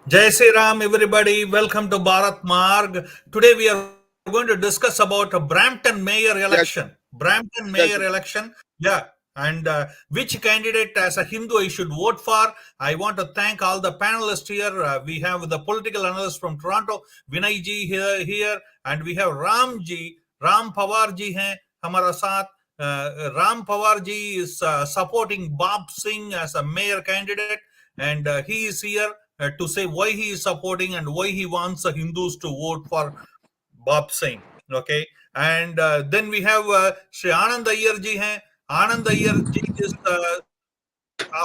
Jai Sri Ram, everybody. Welcome to Bharat Marg. Today we are going to discuss about a Brampton Mayor election. Yes, Brampton Mayor yes, election. Yeah. And which candidate as a Hindu I should vote for. I want to thank all the panelists here. We have the political analyst from Toronto, Vinay ji here, and we have Ram ji, Ram Pawar ji hai hamara saath. Ram Pawar ji is supporting Bob Singh as a mayor candidate, and he is here to say why he is supporting and why he wants the Hindus to vote for Bob Singh. Okay, and then we have Sri Anand Iyer ji. Hai. Anand Iyer ji is a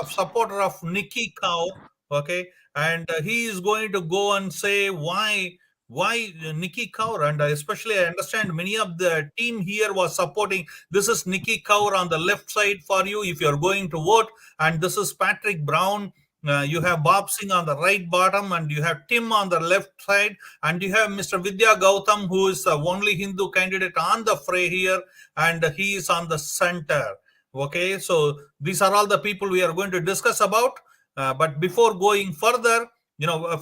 supporter of Nikki Cow. Okay, and he is going to go and say why Nikki Kaur, and especially I understand many of the team here was supporting. This is Nikki Kaur on the left side for you if you are going to vote, and this is Patrick Brown. You have Bob Singh on the right bottom, and you have Tim on the left side, and you have Mr. Vidya Gautam, who is the only Hindu candidate on the fray here, and he is on the center. Okay, so these are all the people we are going to discuss about. But before going further,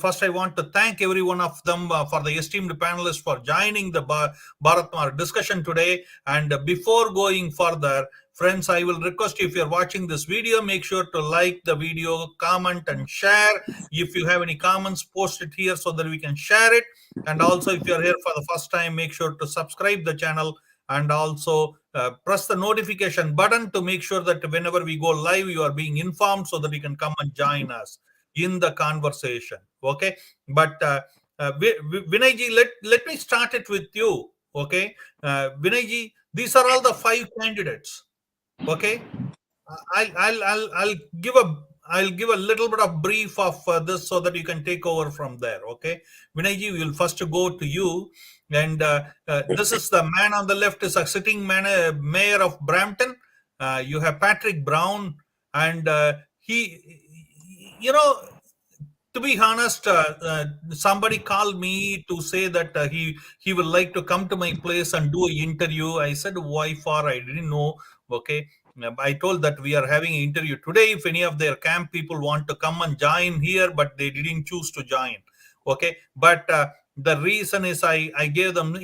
first I want to thank every one of them for the esteemed panelists for joining the Bharat discussion today. And before going further, friends, I will request you, if you're watching this video, make sure to like the video, comment, and share. If you have any comments, post it here so that we can share it. And also, if you're here for the first time, make sure to subscribe the channel and also press the notification button to make sure that whenever we go live, you are being informed so that you can come and join us in the conversation. Okay, but Vinay ji, let me start it with you. Okay, Vinay ji, these are all the five candidates. Okay, I'll give a little bit of brief of this so that you can take over from there. Okay, Vinayji, we will first go to you, and this is the man on the left is a sitting mayor of Brampton. You have Patrick Brown, and you know, to be honest, somebody called me to say that he would like to come to my place and do an interview. I said, why for? I didn't know. Okay, I told that we are having an interview today. If any of their camp people want to come and join here, but they didn't choose to join. Okay, but the reason is I gave them,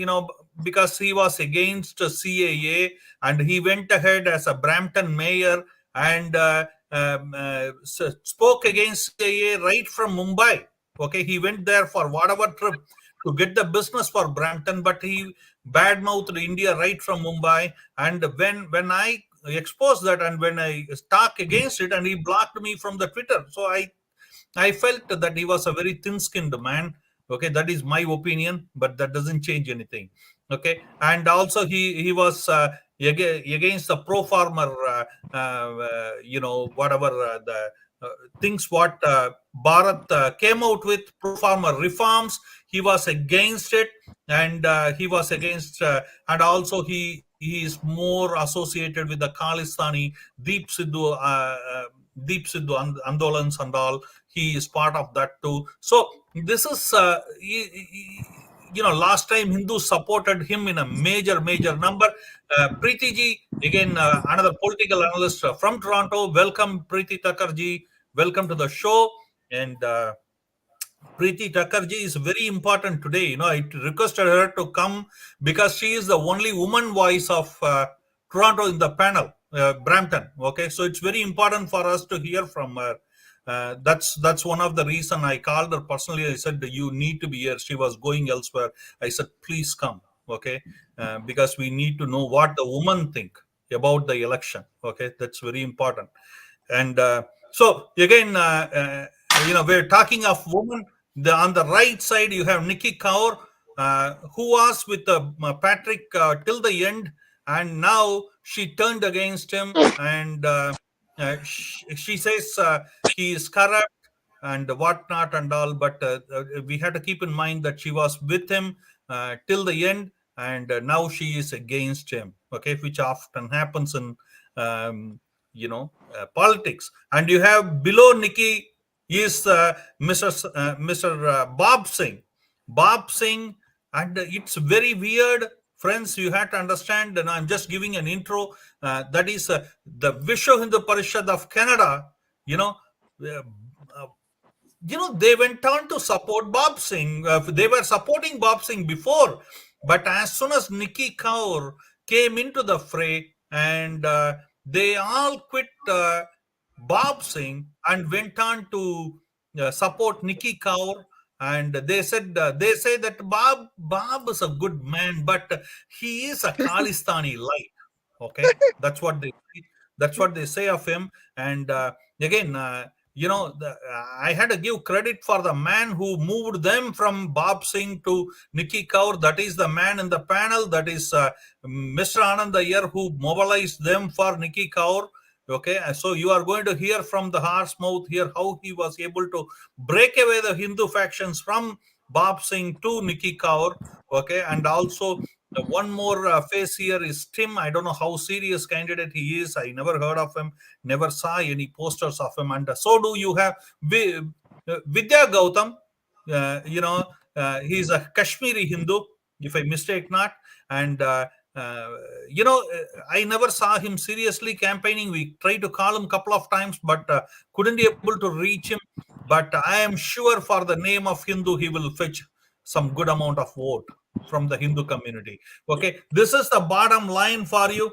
because he was against CAA, and he went ahead as a Brampton mayor, and spoke against CAA right from Mumbai. Okay, he went there for whatever trip to get the business for Brampton, but he badmouthed India right from Mumbai. And when I exposed that, and when I talk against it, and he blocked me from the Twitter, so I felt that he was a very thin-skinned man. Okay, that is my opinion, but that doesn't change anything. Okay, and also he was against the pro farmer, whatever the things what Bharat came out with, pro farmer reforms. He was against it, and he was against, and also he is more associated with the Khalistani Deep Sidhu. Deep Sidhu Andolans and all, he is part of that too. So this is, last time Hindus supported him in a major number. Preeti ji, again, another political analyst from Toronto. Welcome, Preeti Thakurji. Welcome to the show. And Preeti Thakurji is very important today. I requested her to come because she is the only woman voice of Toronto in the panel, Brampton. Okay, so it's very important for us to hear from her. That's one of the reason I called her personally. I said you need to be here. She was going elsewhere. I said please come. Okay, because we need to know what the women think about the election. Okay, that's very important. And so again, we're talking of women. On the right side, you have Nikki Kaur, who was with Patrick till the end, and now she turned against him, and she says he is corrupt and whatnot and all. But we have to keep in mind that she was with him till the end, and now she is against him. Okay, which often happens in politics. And you have below Nikki is Mr. Bob Singh. Bob Singh, and it's very weird, friends. You have to understand, and I'm just giving an intro. That is the Vishwa Hindu Parishad of Canada. You know, uh, they went on to support Bob Singh. They were supporting Bob Singh before, but as soon as Nikki Kaur came into the fray, and they all quit Bob Singh and went on to support Nikki Kaur. And they say that Bob is a good man, but he is a Khalistani light. Okay, that's what they say of him. And again, I had to give credit for the man who moved them from Bob Singh to Nikki Kaur. That is the man in the panel. That is Mr. Anand Iyer, who mobilized them for Nikki Kaur. Okay, so you are going to hear from the horse mouth here how he was able to break away the Hindu factions from Bob Singh to Nikki Kaur. Okay, and also one more face here is Tim. I don't know how serious candidate he is. I never heard of him, never saw any posters of him. And so do you have Vidya Gautam. He's a Kashmiri Hindu, if I mistake not. And uh, I never saw him seriously campaigning. We tried to call him a couple of times, but couldn't be able to reach him. But I am sure for the name of Hindu, he will fetch some good amount of vote from the Hindu community. Okay, this is the bottom line for you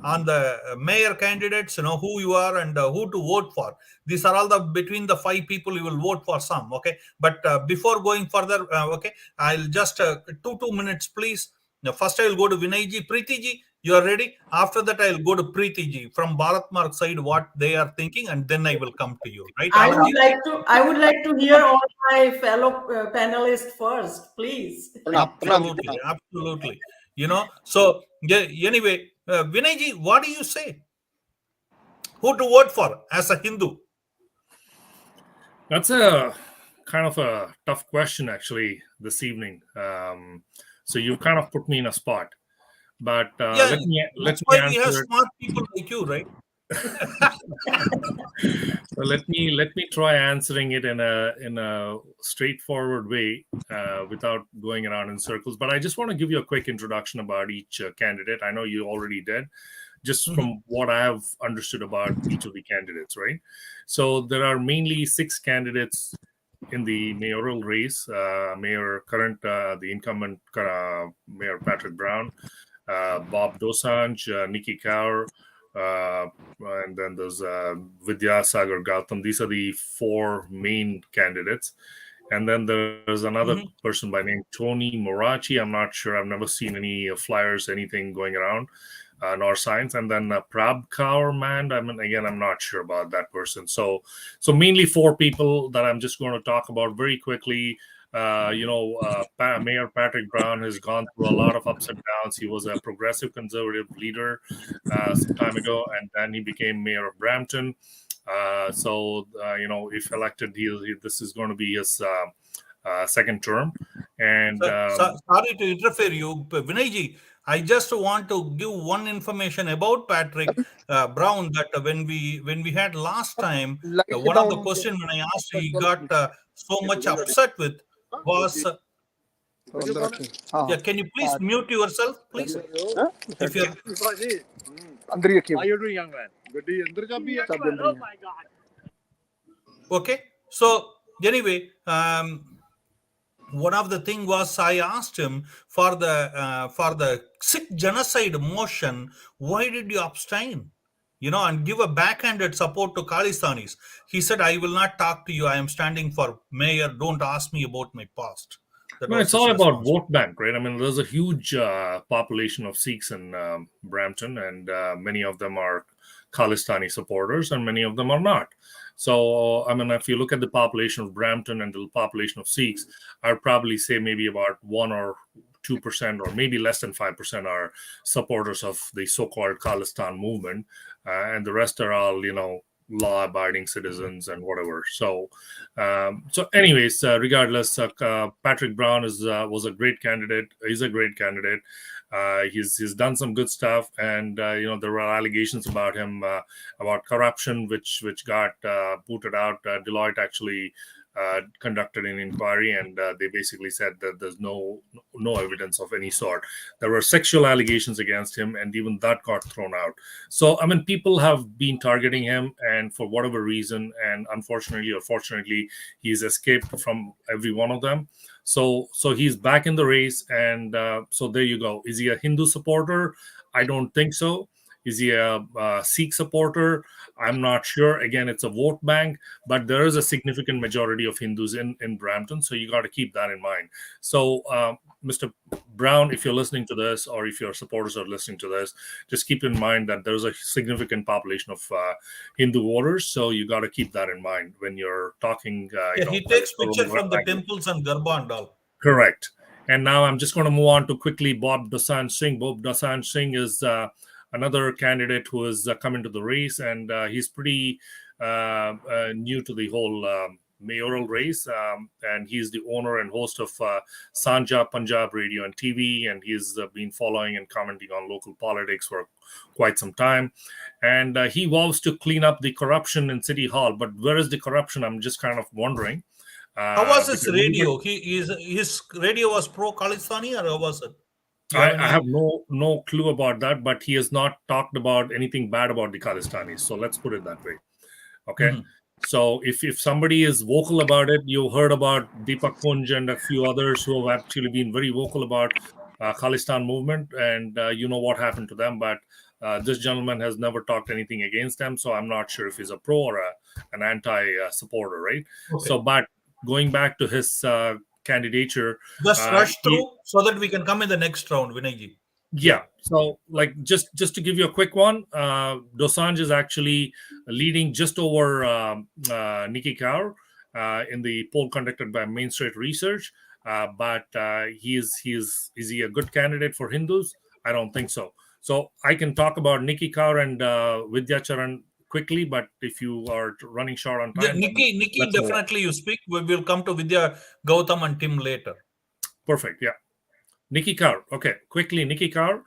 on the mayor candidates. Who you are and who to vote for. These are all the between the five people you will vote for some. Okay, but before going further, okay, I'll just 2 minutes, please. Now, first, I will go to Vinayji. Preetiji, you are ready? After that, I will go to Preetiji from Bharat Mark side, what they are thinking, and then I will come to you. Right, Anandji? I would like to hear all my fellow panelists first, please. Absolutely. So anyway, Vinayji, what do you say? Who to vote for as a Hindu? That's a kind of a tough question, actually, this evening. So you kind of put me in a spot. But let me why we answer have smart people like you, right? So let me try answering it in a straightforward way without going around in circles. But I just want to give you a quick introduction about each candidate. I know you already did, just from what I have understood about each of the candidates, right? So there are mainly 6 candidates in the mayoral race. The incumbent Mayor Patrick Brown, Bob Dosanjh, Nikki Kaur, and then there's Vidya Sagar Gautam. These are the 4 main candidates. And then there's another person by name Tony Morachi. I'm not sure. I've never seen any flyers, anything going around, nor signs. And then Prab Kaur Mand. I'm not sure about that person. So mainly 4 people that I'm just going to talk about very quickly. Mayor Patrick Brown has gone through a lot of ups and downs. He was a progressive conservative leader some time ago, and then he became mayor of Brampton. If elected, this is going to be his second term. And sorry to interfere you, Vinayji. I just want to give one information about Patrick Brown, that when we had last time, one of the questions when I asked, he got so much upset with was. Can you please mute yourself, please? If you're... How you doing, young man? Good day. Oh my God. Okay. So anyway, one of the thing was I asked him for the Sikh genocide motion, why did you abstain? And give a backhanded support to Khalistanis. He said, I will not talk to you. I am standing for mayor. Don't ask me about my past. It's all about vote bank, right? I mean, there's a huge population of Sikhs in Brampton, and many of them are Khalistani supporters, and many of them are not. So, if you look at the population of Brampton and the population of Sikhs, I'd probably say maybe about 1 or 2%, or maybe less than 5% are supporters of the so-called Khalistan movement, and the rest are all, law-abiding citizens and whatever. Anyways, regardless, Patrick Brown was a great candidate. He's a great candidate. He's done some good stuff, and there were allegations about him about corruption, which got booted out. Deloitte actually conducted an inquiry, and they basically said that there's no evidence of any sort. There were sexual allegations against him, and even that got thrown out. So, I mean, people have been targeting him, and for whatever reason, and unfortunately or fortunately, he's escaped from every one of them. So he's back in the race, and so there you go. Is he a Hindu supporter? I don't think so. Is he a Sikh supporter? I'm not sure. Again, it's a vote bank, but there is a significant majority of Hindus in Brampton, so you got to keep that in mind. So, Mr. Brown, if you're listening to this, or if your supporters are listening to this, just keep in mind that there's a significant population of Hindu voters, so you got to keep that in mind when you're talking. He takes picture from the temples and Garba and all. Correct. And now I'm just going to move on to quickly Bob Dosanjh Singh. Bob Dosanjh Singh is another candidate who has come into the race, and he's pretty new to the whole mayoral race, and he's the owner and host of Sanja Punjab Radio and TV, and he's been following and commenting on local politics for quite some time, and he vows to clean up the corruption in City Hall. But where is the corruption? I'm just kind of wondering. How was his radio? His radio was pro Khalistani, or how was it? I have no clue about that, but he has not talked about anything bad about the Khalistanis. So let's put it that way. Okay. Mm-hmm. So if somebody is vocal about it, you heard about Deepak Kunj and a few others who have actually been very vocal about Khalistan movement, and you know what happened to them. But this gentleman has never talked anything against them, so I'm not sure if he's a pro or an anti-supporter, right? Okay. So, but going back to his candidature, just rush through so that we can come in the next round, Vinayji. Yeah. So, like, just to give you a quick one, Dosanjh is actually leading just over Nikki Kaur in the poll conducted by Main Street Research. But is he a good candidate for Hindus? I don't think so. So I can talk about Nikki Kaur and Vidya Charan quickly, but if you are running short on time, Nikki, definitely you speak. We will come to Vidya, Gautam, and Tim later. Perfect. Yeah. Nikki Kaur. Okay, quickly, Nikki Kaur.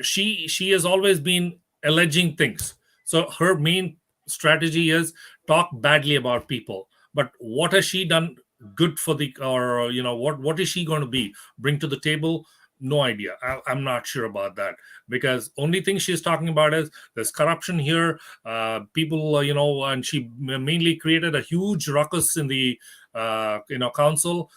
She has always been alleging things. So her main strategy is talk badly about people. But what has she done good for what is she going to bring to the table? No idea. I'm not sure about that, because only thing she's talking about is there's corruption here. People, and she mainly created a huge ruckus in the council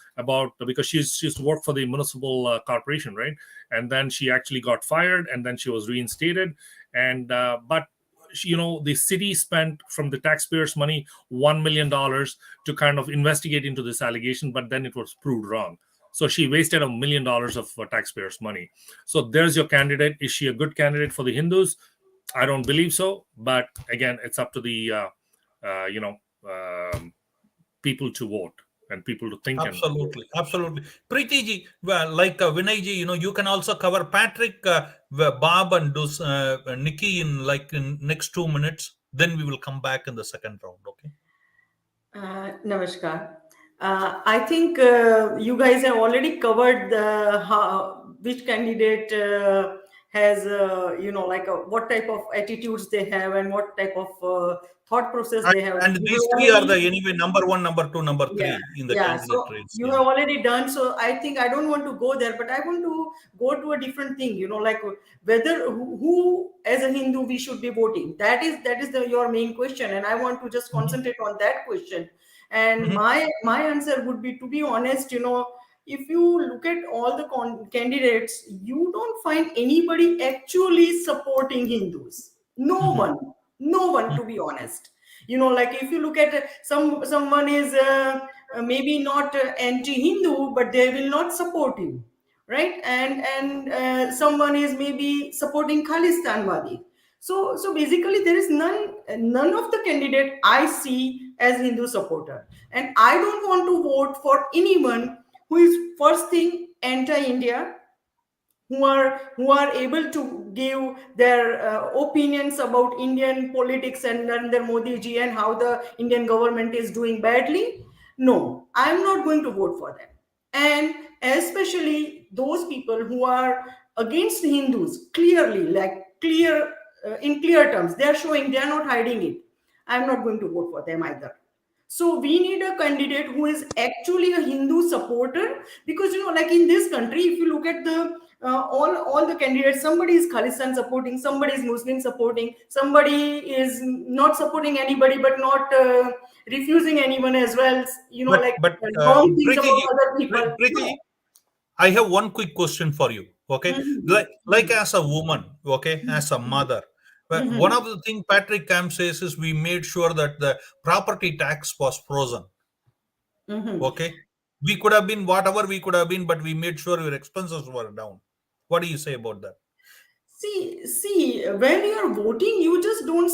because she used to work for the municipal corporation, right? And then she actually got fired, and then she was reinstated. And but the city spent from the taxpayers' money $1 million to kind of investigate into this allegation, but then it was proved wrong. So she wasted $1 million of taxpayers' money. So there's your candidate. Is she a good candidate for the Hindus? I don't believe so. But again, it's up to the people to vote and people to think. Absolutely. Preeti ji, well, like Vinay ji, you can also cover Patrick, Bob, and Nikki in next 2 minutes. Then we will come back in the second round. Okay. Namaskar. I think you guys have already covered which candidate has, what type of attitudes they have and what type of thought process they have. And these three are anyway number 1, number 2, number 3 in the candidate race. You have already done. So I think I don't want to go there, but I want to go to a different thing, like whether who as a Hindu we should be voting. That is your main question. And I want to just concentrate on that question. And my answer would be, to be honest, if you look at all the candidates, you don't find anybody actually supporting Hindus. No one, to be honest. Like if you look at someone is maybe not anti-Hindu, but they will not support you, right? And someone is maybe supporting Khalistanwadi. So basically, there is none of the candidate I see as Hindu supporter, and I don't want to vote for anyone who is first thing anti-India, who are able to give their opinions about Indian politics and Narendra Modi ji and how the Indian government is doing badly. No, I am not going to vote for them, and especially those people who are against Hindus clearly, in clear terms. They are showing, they are not hiding it. I'm not going to vote for them either. So we need a candidate who is actually a Hindu supporter, because like in this country, if you look at the all the candidates, somebody is Khalistan supporting, somebody is Muslim supporting, somebody is not supporting anybody but not refusing anyone as well. Like But wrong things about Preeti, other people. Preeti, I have one quick question for you. Okay, like as a woman, okay, as a mother, but one of the things Patrick Camp says is we made sure that the property tax was frozen. Okay, we could have been whatever we could have been, but we made sure your expenses were down. What do you say about that? See, when you're voting, you just don't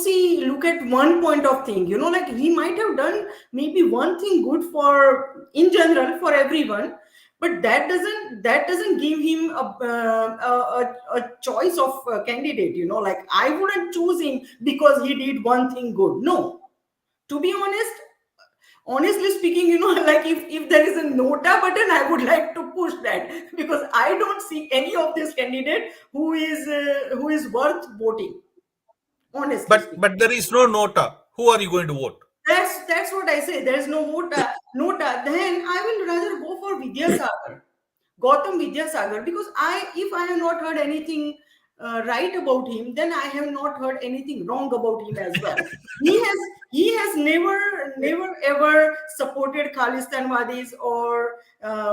look at one point of thing. Like he might have done maybe one thing good for, in general, for everyone, but that doesn't give him a choice of candidate. Like I wouldn't choose him because he did one thing good. No, to be honestly speaking, like if there is a nota button, I would like to push that, because I don't see any of this candidate who is worth voting, honestly speaking. But there is no nota. Who are you going to vote? That's what I say. There's no nota. Then I will rather go for Vidyasagar, Gautam Vidyasagar, because if I have not heard anything right about him, then I have not heard anything wrong about him as well. He has never ever supported Khalistanwadis or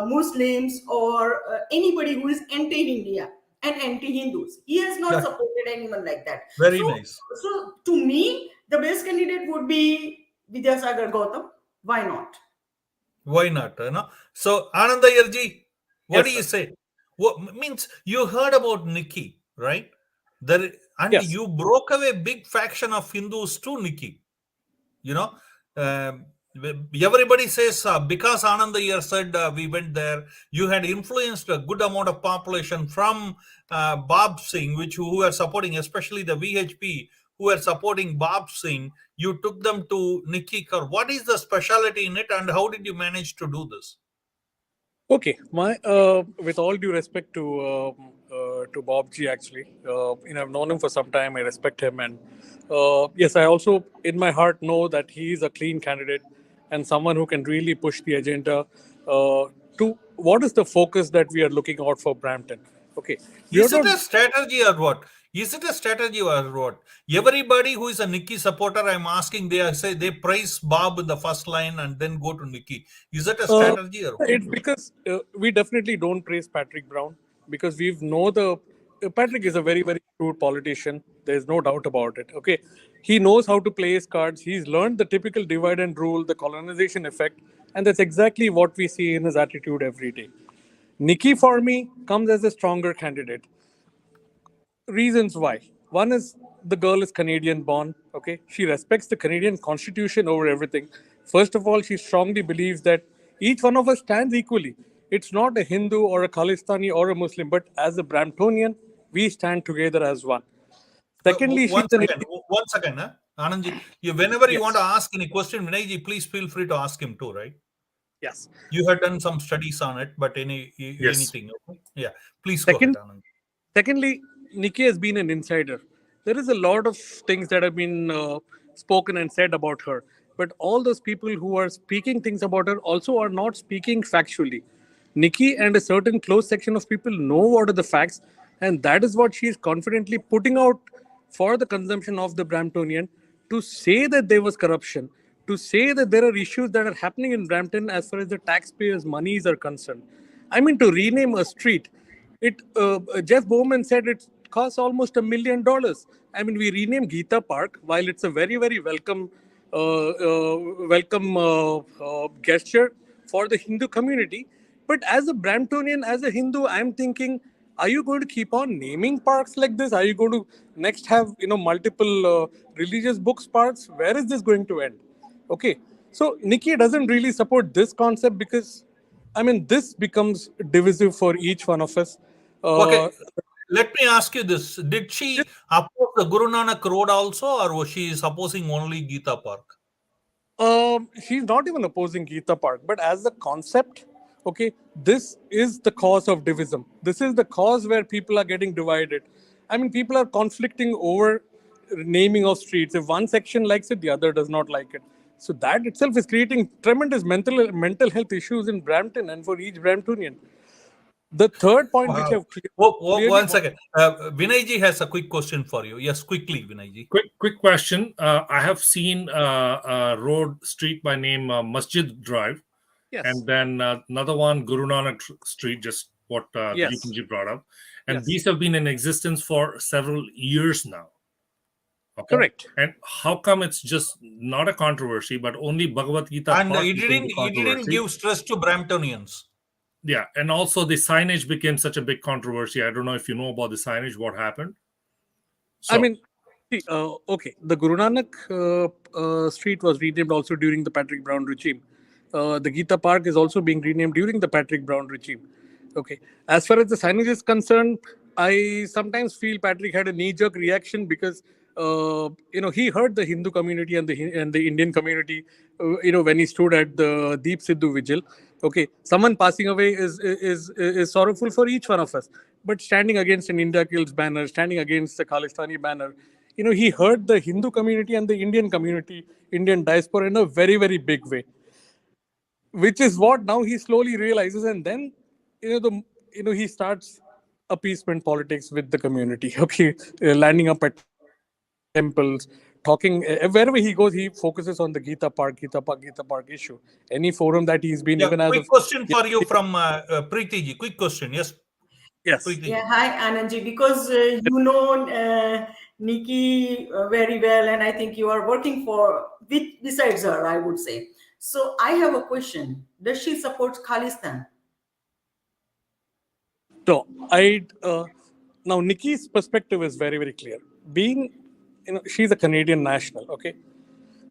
Muslims or anybody who is anti-India and anti-Hindus. He has not Yeah, supported anyone like that. very So, nice. so to me, the best candidate would be Vidyasagar Gautam. Why not? Why not? So Ananda Yarji, what do Yes, you sir. say? What means you heard about Nikki, right? There and Yes. you broke away big faction of Hindus to Nikki. You know, um, everybody says because Ananda Yar said we went there, you had influenced a good amount of population from Bob Singh, who are supporting, especially the VHP, who are supporting Bob Singh. You took them to Nikki Kar. What is the specialty in it, and how did you manage to do this? Okay, my with all due respect to Bob G, actually, I've known him for some time. I respect him, and yes, I also in my heart know that he is a clean candidate and someone who can really push the agenda. To what is the focus that we are looking out for Brampton? Okay, we are Is it not. a strategy or what? Is it a strategy or what? Everybody who is a Nikki supporter, I'm asking, say they praise Bob in the first line and then go to Nikki. Is it a Uh, strategy or what? it's because we definitely don't praise Patrick Brown because we've know the Patrick is a very very shrewd politician. There's no doubt about it. Okay, he knows how to play his cards. He's learned the typical divide and rule, the colonization effect, and that's exactly what we see in his attitude every day. Nikki, for me, comes as a stronger candidate. Reasons why. One is the girl is Canadian born, okay? She respects the Canadian constitution over everything. First of all, she strongly believes that each one of us stands equally. It's not a Hindu or a Khalistani or a Muslim, but as a Bramptonian, we stand together as one. Secondly, she's One an second, 1 second, huh? Anandji, whenever you want to yes, ask any question, Vinayji, please feel free to ask him too, right? yes. You have done some studies on it, but Yes. anything, okay? Yeah, please go ahead, Second, Anand. Secondly, Nikki has been an insider. There is a lot of things that have been spoken and said about her, but all those people who are speaking things about her also are not speaking factually. Nikki and a certain close section of people know what are the facts, and that is what she is confidently putting out for the consumption of the Bramptonian to say that there was corruption, to say that there are issues that are happening in Brampton as far as the taxpayers' monies are concerned. I mean, to rename a street. Jeff Bowman said it costs almost $1 million. I mean, we renamed Geeta Park while it's a very very welcome gesture for the Hindu community. But as a Bramptonian, as a Hindu, I'm thinking, are you going to keep on naming parks like this? Are you going to next have multiple religious books parks? Where is this going to end? Okay, so Nikki doesn't really support this concept because I mean, this becomes divisive for each one of us. Okay, Uh, let me ask you this. Did she oppose the Guru Nanak Road also, or was she opposing only Gita Park? she's not even opposing Geeta Park, but as a concept, okay, this is the cause of division. This is the cause where people are getting divided. I mean, people are conflicting over naming of streets. If one section likes it, the other does not like it. So that itself is creating tremendous mental health issues in Brampton and for each Bramptonian. The third point, which Wow. I've clearly One second. Vinay ji has a quick question for you. Yes, quickly, Vinay ji. Quick question. I have seen a road street by name Masjid Drive, yes, and then another one Guru Nanak Street, just what yes, Deepanji brought up, and yes, these have been in existence for several years now. Okay. correct. And how come it's just not a controversy, but only Bhagavad Gita And part he became the didn't controversy? give stress to Bramptonians. Yeah, and also the signage became such a big controversy. I don't know if you know about the signage, what happened. So, I mean, see, okay, the Guru Nanak street was renamed also during the Patrick Brown regime. The Gita Park is also being renamed during the Patrick Brown regime. Okay, as far as the signage is concerned, I sometimes feel Patrick had a knee-jerk reaction because he heard the Hindu community and the Indian community, when he stood at the Deep Sidhu vigil. Okay, someone passing away is sorrowful for each one of us, but standing against an India Kills banner, standing against the Khalistani banner, he hurt the Hindu community and the Indian community, Indian diaspora in a very, very big way, which is what now he slowly realizes, and then he starts appeasement politics with the community. Okay, landing up at temples, talking wherever he goes, he focuses on the Gita Park issue. Any forum that he's been, Yeah, even as quick question for you from Preeti ji. Quick question. Yes, yes, Preeti ji. Yeah, hi Anandji, because you know Nikki very well, and I think you are working besides her, I would say. So I have a question: does she support Khalistan? so now Nikki's perspective is very, very clear. Being, she's a Canadian national, okay,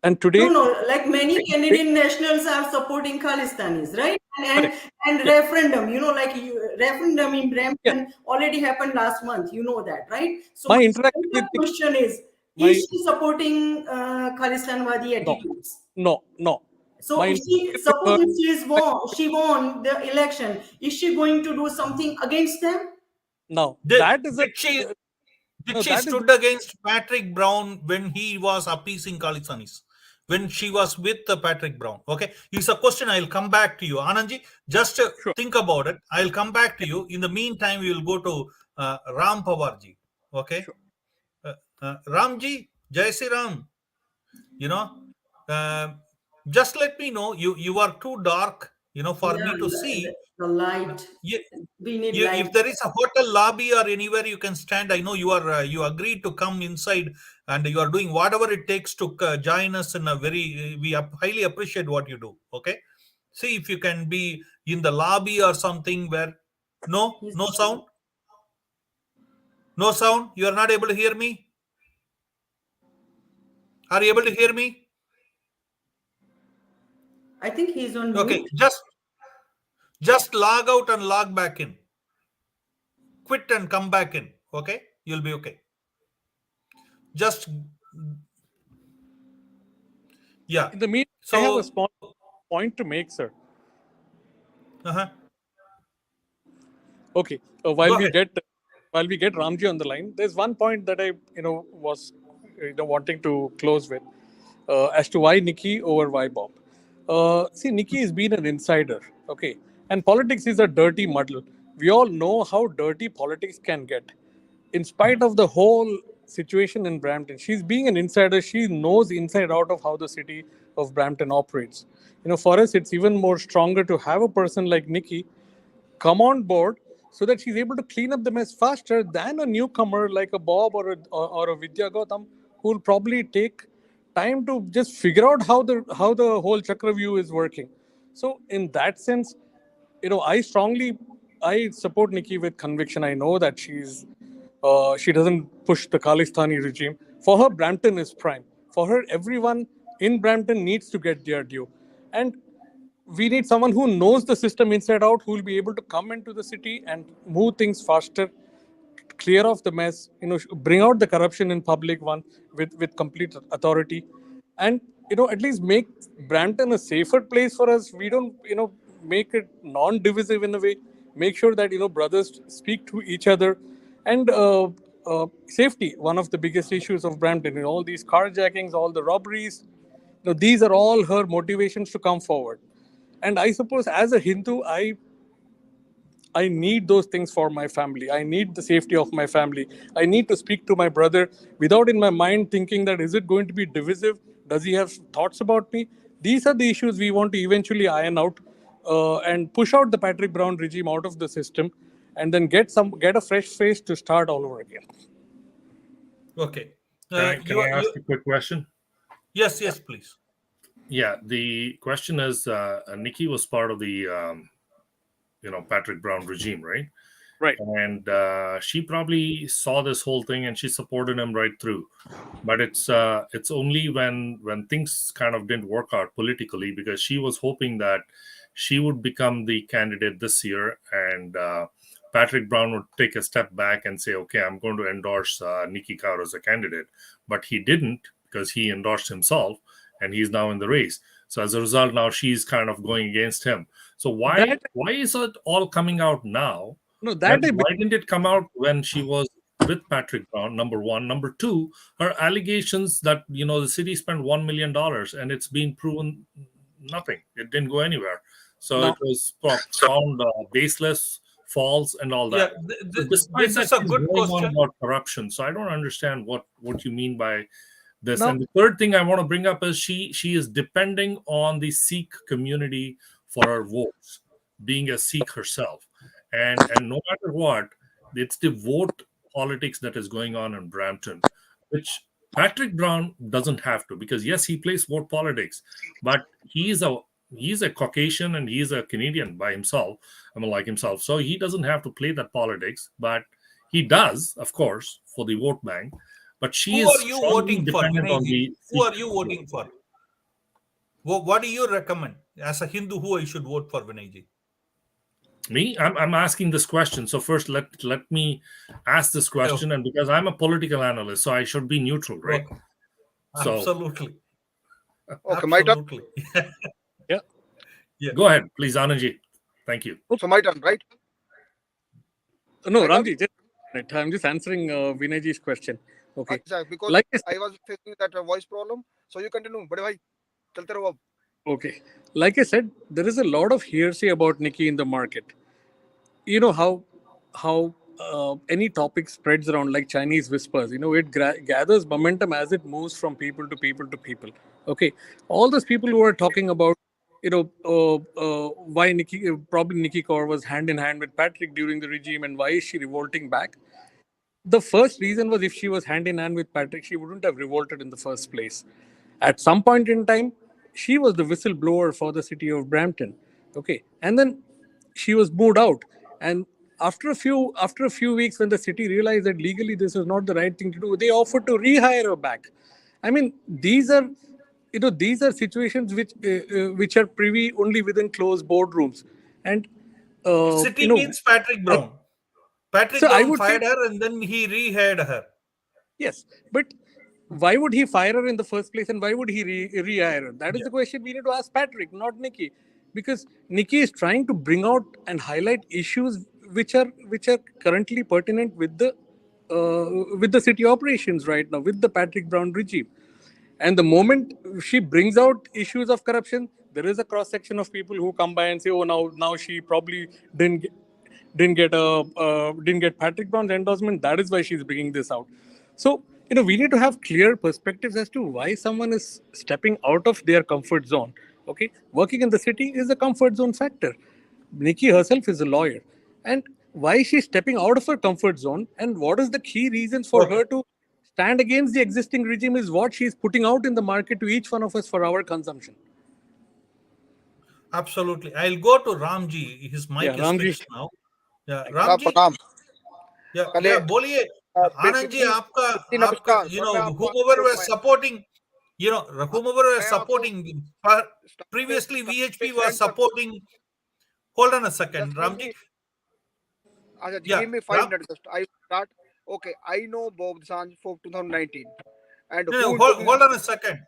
and today, No, like many Canadian nationals are supporting Khalistanis, right? And correct. referendum, referendum in Yeah. Brampton already happened last month. You know that, right? So My my interaction with simple question is my she supporting Khalistanwadi no, attitudes? no. So My if she, interaction with her, suppose she won the election, is she going to do something against them? now Did, that is a did she no, did she that is stood against Patrick Brown when he was appeasing Khalistanis? When she was with Patrick Brown? Okay, it's a question. I'll come back to you, Anandji. Just sure. think about it. I'll come back to you. In the meantime, we will go to Ram Pawarji. Okay, Sure. Ramji, Jai Sri Ram. You know, uh, just let me know. You are too dark. For Yeah, me to see. the light. You, We need light. if there is a hotel lobby or anywhere you can stand, I know you agreed to come inside, and you are doing whatever it takes to join us in a very we highly appreciate what you do. Okay, see if you can be in the lobby or something where no sound, you are not able to hear me. Are you able to hear me? I think he's on Okay, mute. just log out and log back in, quit and come back in. Okay, you'll be okay. Just yeah. In the meantime, I have a So small point to make, sir. uh-huh. Okay, Go ahead. while we get Ramji on the line, there's one point that I was wanting to close with, as to why Nikki over why Bob. See, Nikki has been an insider, okay, and politics is a dirty muddle. We all know how dirty politics can get. In spite of the whole situation in Brampton, she's being an insider. She knows inside out of how the city of Brampton operates. For us, it's even more stronger to have a person like Nikki come on board so that she's able to clean up the mess faster than a newcomer like a Bob or a Vidya Gautam, who will probably take time to just figure out how the whole Chakraview is working. So in that sense, I support Nikki with conviction. I know that she doesn't push the Khalistani regime. For her, Brampton is prime. For her, everyone in Brampton needs to get their due. And we need someone who knows the system inside out, who will be able to come into the city and move things faster, clear off the mess, bring out the corruption in public one with complete authority, and at least make Brampton a safer place for us. We don't make it non-divisive in a way. Make sure that brothers speak to each other, and safety, one of the biggest issues of Brampton. All these carjackings, all the robberies. Now, these are all her motivations to come forward. And I suppose as a Hindu, I need those things for my family. I need the safety of my family. I need to speak to my brother without in my mind thinking that is it going to be divisive? Does he have thoughts about me? These are the issues we want to eventually iron out and push out the Patrick Brown regime out of the system, and then get a fresh face to start all over again. Okay. Can I ask a quick question? Yes, please. Yeah, the question is, Nikki was part of the Patrick Brown regime, right? Right. And she probably saw this whole thing and she supported him right through. But it's only when things kind of didn't work out politically, because she was hoping that she would become the candidate this year, and Patrick Brown would take a step back and say, okay, I'm going to endorse Nikki Kaur as a candidate. But he didn't, because he endorsed himself, and he's now in the race. So as a result, now she's kind of going against him. So why is it all coming out now? No, Why didn't it come out when she was with Patrick Brown? Number one. Number two, her allegations that the city spent $1 million and it's been proven nothing. It didn't go anywhere. So it was found baseless, false, and all that. Yeah, this is a good question about corruption. So I don't understand what you mean by this. And the third thing I want to bring up is she is depending on the Sikh community for her votes, being a Sikh herself. And no matter what, it's the vote politics that is going on in Brampton, which Patrick Brown doesn't have to, because yes, he plays vote politics, but he's a Caucasian and he's a Canadian by himself. Like himself. So he doesn't have to play that politics, but he does, of course, for the vote bank. But she Who are you voting for, Vinayji? Who are you voting for? What do you recommend as a Hindu? Who I should vote for, Vinayji? Me? I'm asking this question. So first, let me ask this question, and because I'm a political analyst, so I should be neutral, right? Okay. Absolutely. Okay, my turn. Absolutely. Yeah. Go ahead, please, Anandji. Thank you. So my turn, right? No, Ramji, I'm just answering Vinayji's question. Okay. Because I was facing that voice problem. So you continue. Bade bhai, chalte raho ab. Okay. Like I said, there is a lot of hearsay about Nikki in the market. You know how any topic spreads around like Chinese whispers. It gathers momentum as it moves from people to people to people. Okay. All those people who are talking about, why probably Nikki Kaur was hand in hand with Patrick during the regime, and why is she revolting back? The first reason was, if she was hand in hand with Patrick, she wouldn't have revolted in the first place. At some point in time, she was the whistleblower for the city of Brampton. Okay. And then she was moved out. And after a few weeks, when the city realized that legally this was not the right thing to do, they offered to rehire her back. I mean, these are situations which are privy only within closed boardrooms. And city means Patrick Brown. Patrick Brown fired her and then he rehired her. Yes, but why would he fire her in the first place, and why would he rehire her? That is the question we need to ask Patrick, not Nikki, because Nikki is trying to bring out and highlight issues which are currently pertinent with the city operations right now, with the Patrick Brown regime. And the moment she brings out issues of corruption, there is a cross section of people who come by and say, "Oh, now she probably didn't get Patrick Brown's endorsement. That is why she's bringing this out." So we need to have clear perspectives as to why someone is stepping out of their comfort zone. Okay, working in the city is a comfort zone factor. Nikki herself is a lawyer, and why is she stepping out of her comfort zone? And what is the key reasons for her to stand against the existing regime is what she's putting out in the market to each one of us for our consumption. Absolutely. I'll go to Ramji. His mic is fixed now. Yeah, Ramji. Yeah, बोलिए. Anand ji, आपका, whomever was supporting, whomever was supporting, previously VHP was supporting. Hold on a second, Ramji. Give me 5 minutes. I start. Okay, I know Bob Sanj for 2019. And hold on a second.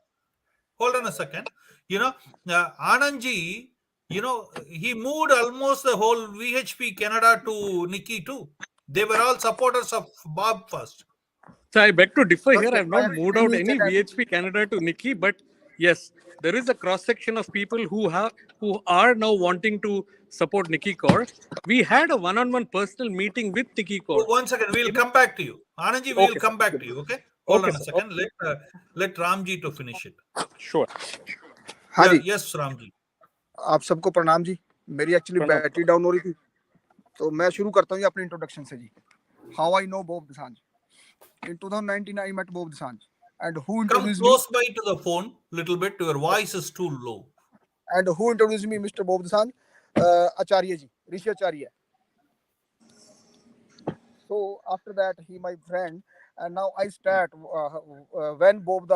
Anand ji, he moved almost the whole VHP Canada to Nikki too. They were all supporters of Bob first. So I beg to differ here. I have not moved out any VHP Canada to Nikki, but yes, there is a cross section of people who are now wanting to support Nikki Kaur. We had a one-on-one personal meeting with Nikki Kaur. One second, we'll You know, come back to you. Anandji, we will okay, come back sir. to you. Okay, hold Okay, on a sir. second. Okay. Let Ramji to finish it. Sure. हाँ Yeah, जी, yes, Ramji. आप सबको प्रणाम जी। मेरी actually Pranam. Battery down हो रही थी, तो मैं शुरू करता हूँ अपनी इंट्रोडक्शन से जी। How I know Bob Dosanjh. In 2019 I met Bob Dosanjh and who Come introduced me close by to the phone little bit. Your voice is too low. Mr. Bob Dosanjh, Acharya ji, Rishi Acharya. So after that, he my friend, and now I start when Bob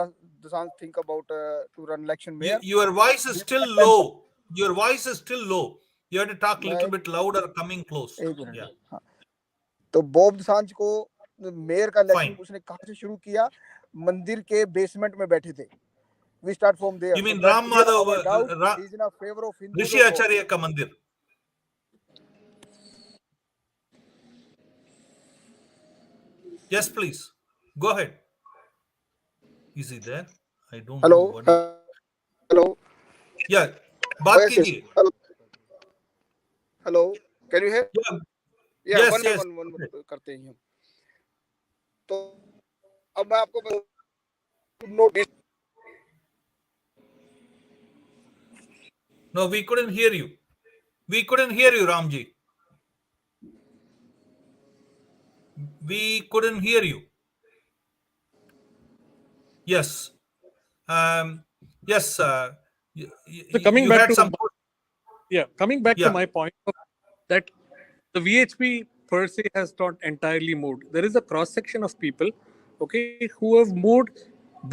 Dosanjh think about to run election mayor. Your voice is still Temple. low. Your voice is still low. You have to talk a मैं little bit louder, coming close. एक minute. Yeah, हाँ, तो Bob Dosanjh को mayor का election fine. उसने कहाँ से शुरू किया? मंदिर के बेसमेंट में बैठे थे। We start from there. You So mean that Ram clear Madhav, our doubt. He is in a favor of Hindus Rishi or not. Acharya ka mandir? Yes, please. Go ahead. Is he there? I don't know Hello, what is. hello. Yeah, Oh, बात yes, yes. कीजिए. Hello, hello. Can you hear? Yeah, Yeah, yes, one by yes. one करते हैं हम। तो अब मैं आपको notice No, we couldn't hear you. We couldn't hear you, Ramji. We couldn't hear you. Yes. Yes. So coming You back had to some. coming back to Yeah. my point of that the VHP per se has not entirely moved. There is a cross section of people, okay, who have moved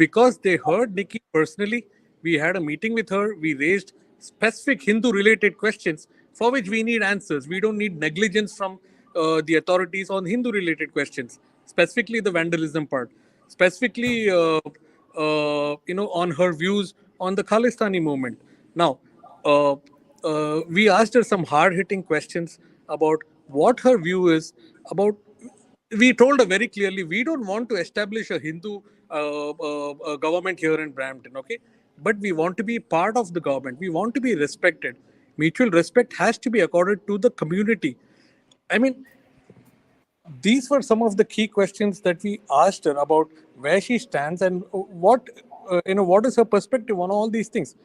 because they heard Nikki personally. We had a meeting with her. We raised specific Hindu-related questions for which we need answers. We don't need negligence from the authorities on Hindu-related questions, specifically the vandalism part, specifically on her views on the Khalistani movement. Now, we asked her some hard-hitting questions about what her view is about. We told her very clearly we don't want to establish a Hindu government here in Brampton, okay? But we want to be part of the government. We want to be respected. Mutual respect has to be accorded to the community. I mean, these were some of the key questions that we asked her about where she stands and what is her perspective on all these things.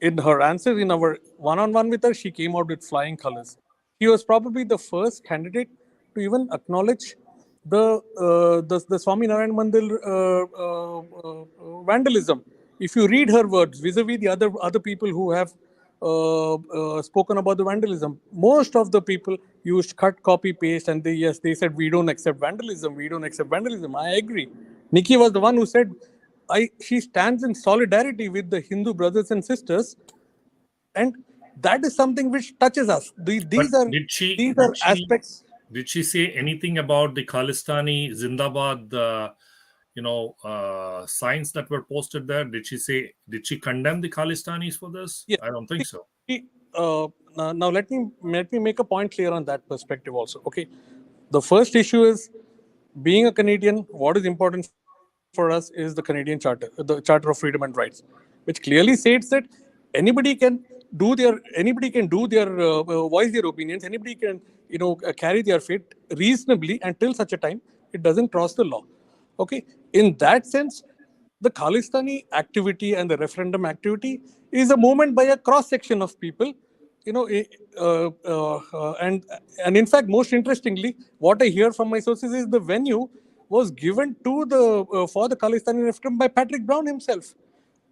In her answers in our one-on-one with her, she came out with flying colors. She was probably the first candidate to even acknowledge the Swami Narayan Mandir vandalism. If you read her words vis-a-vis the other people who have spoken about the vandalism, most of the people used cut, copy, paste, and they said we don't accept vandalism. We don't accept vandalism. I agree. Nikki was the one who said she stands in solidarity with the Hindu brothers and sisters, and that is something which touches us. But These are aspects. did she say anything about the Khalistani Zindabad, signs that were posted there? Did she condemn the Khalistanis for this? Yes. I don't think so. Now let me make a point clear on that perspective also. Okay, the first issue is being a Canadian. What is important for us is the Canadian Charter, the Charter of Freedom and Rights, which clearly states that anybody can voice their opinions. Anybody can carry their faith reasonably until such a time it doesn't cross the law. Okay, in that sense, the Khalistani activity and the referendum activity is a movement by a cross section of people, and in fact, most interestingly, what I hear from my sources is the venue was given to the for the Khalistani referendum by Patrick Brown himself.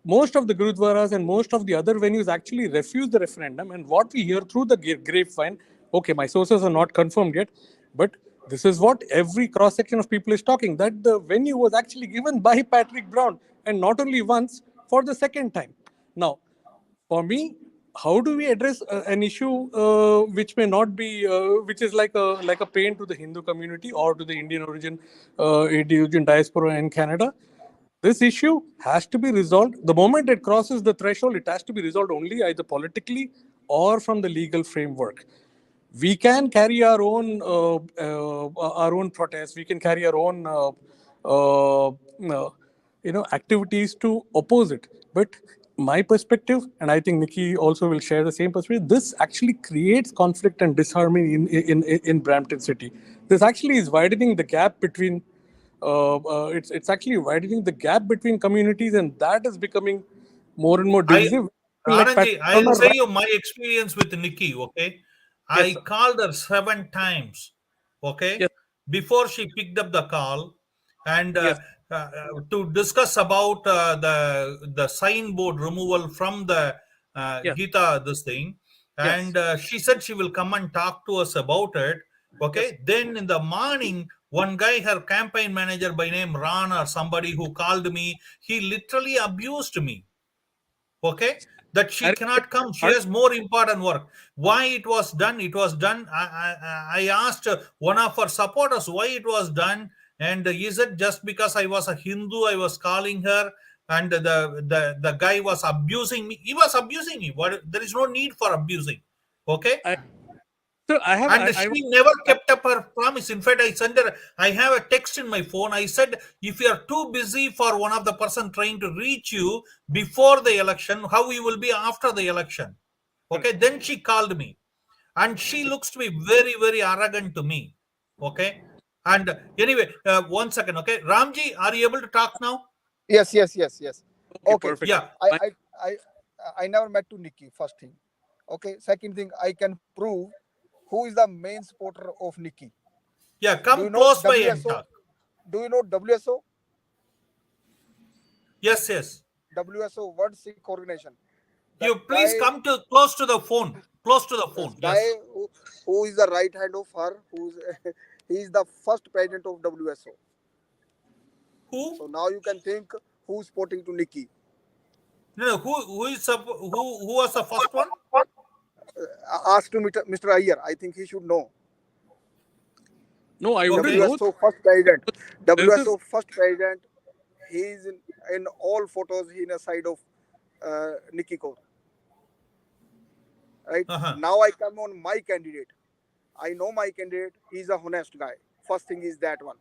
Most of the gurudwaras and most of the other venues actually refused the referendum. And what we hear through the grapevine, okay, my sources are not confirmed yet, but this is what every cross section of people is talking, that the venue was actually given by Patrick Brown, and not only once, for the second time. Now, for me, how do we address an issue which may not be, which is like a pain to the Hindu community or to the Indian origin diaspora in Canada? This issue has to be resolved. The moment it crosses the threshold, it has to be resolved only either politically or from the legal framework. We can carry our own protests. We can carry our own activities to oppose it. But my perspective, and I think Nikki also will share the same perspective, this actually creates conflict and disharmony in Brampton City. This actually is widening the gap between. It's actually widening the gap between communities, and that is becoming more and more divisive. Like Anandji, Patrick Brown I'll are say right. you my experience with Nikki, okay? Yes, I sir. called her 7 times, okay, Yes, before she picked up the call, and yes, to discuss about the signboard removal from the yes, Gita this thing, yes, and she said she will come and talk to us about it, yes. okay. Then in the morning, one guy, her campaign manager by name Ran or somebody who called me, he literally abused me, okay, that she That is cannot come, she hard. has more important work. Why it was done? It was done, I asked one of her supporters why it was done, and is it just because I was a Hindu I was calling her, and the guy was abusing me, he was abusing me. What, there is no need for abusing, okay. I, so I have. And I she never kept up her promise. In fact, I sent her, I have a text in my phone. I said, if you are too busy for one of the person trying to reach you before the election, how you will be after the election? Okay. Then she called me, and she looks to be very, very arrogant to me. Okay. And anyway, 1 second. Okay. Ramji, are you able to talk now? Yes, yes, yes, yes. okay, Okay. perfect. Yeah. I My- I I I never met to Nikki. First thing. Okay. Second thing, I can prove who is the main supporter of Nikki. Yeah. Do you Come know close by and WSO? talk. Do you know WSO? Yes. Yes. WSO, World Sikh Organization. That You please guy, come to close to the phone. Close to the this phone. guy Yes. who is the right hand of her, who's he is the first president of WSO. Who? So now you can think who's supporting to Nikki. No, no, who was the first one? Ask to Mr. Iyer. I think he should know. no, I wouldn't Okay. know. WSO first president. This is WSO first president. He's in all photos. He in a side of Nikki Kaur. Right Uh-huh. now, I come on my candidate. I know my candidate. He's a honest guy. First thing is that one.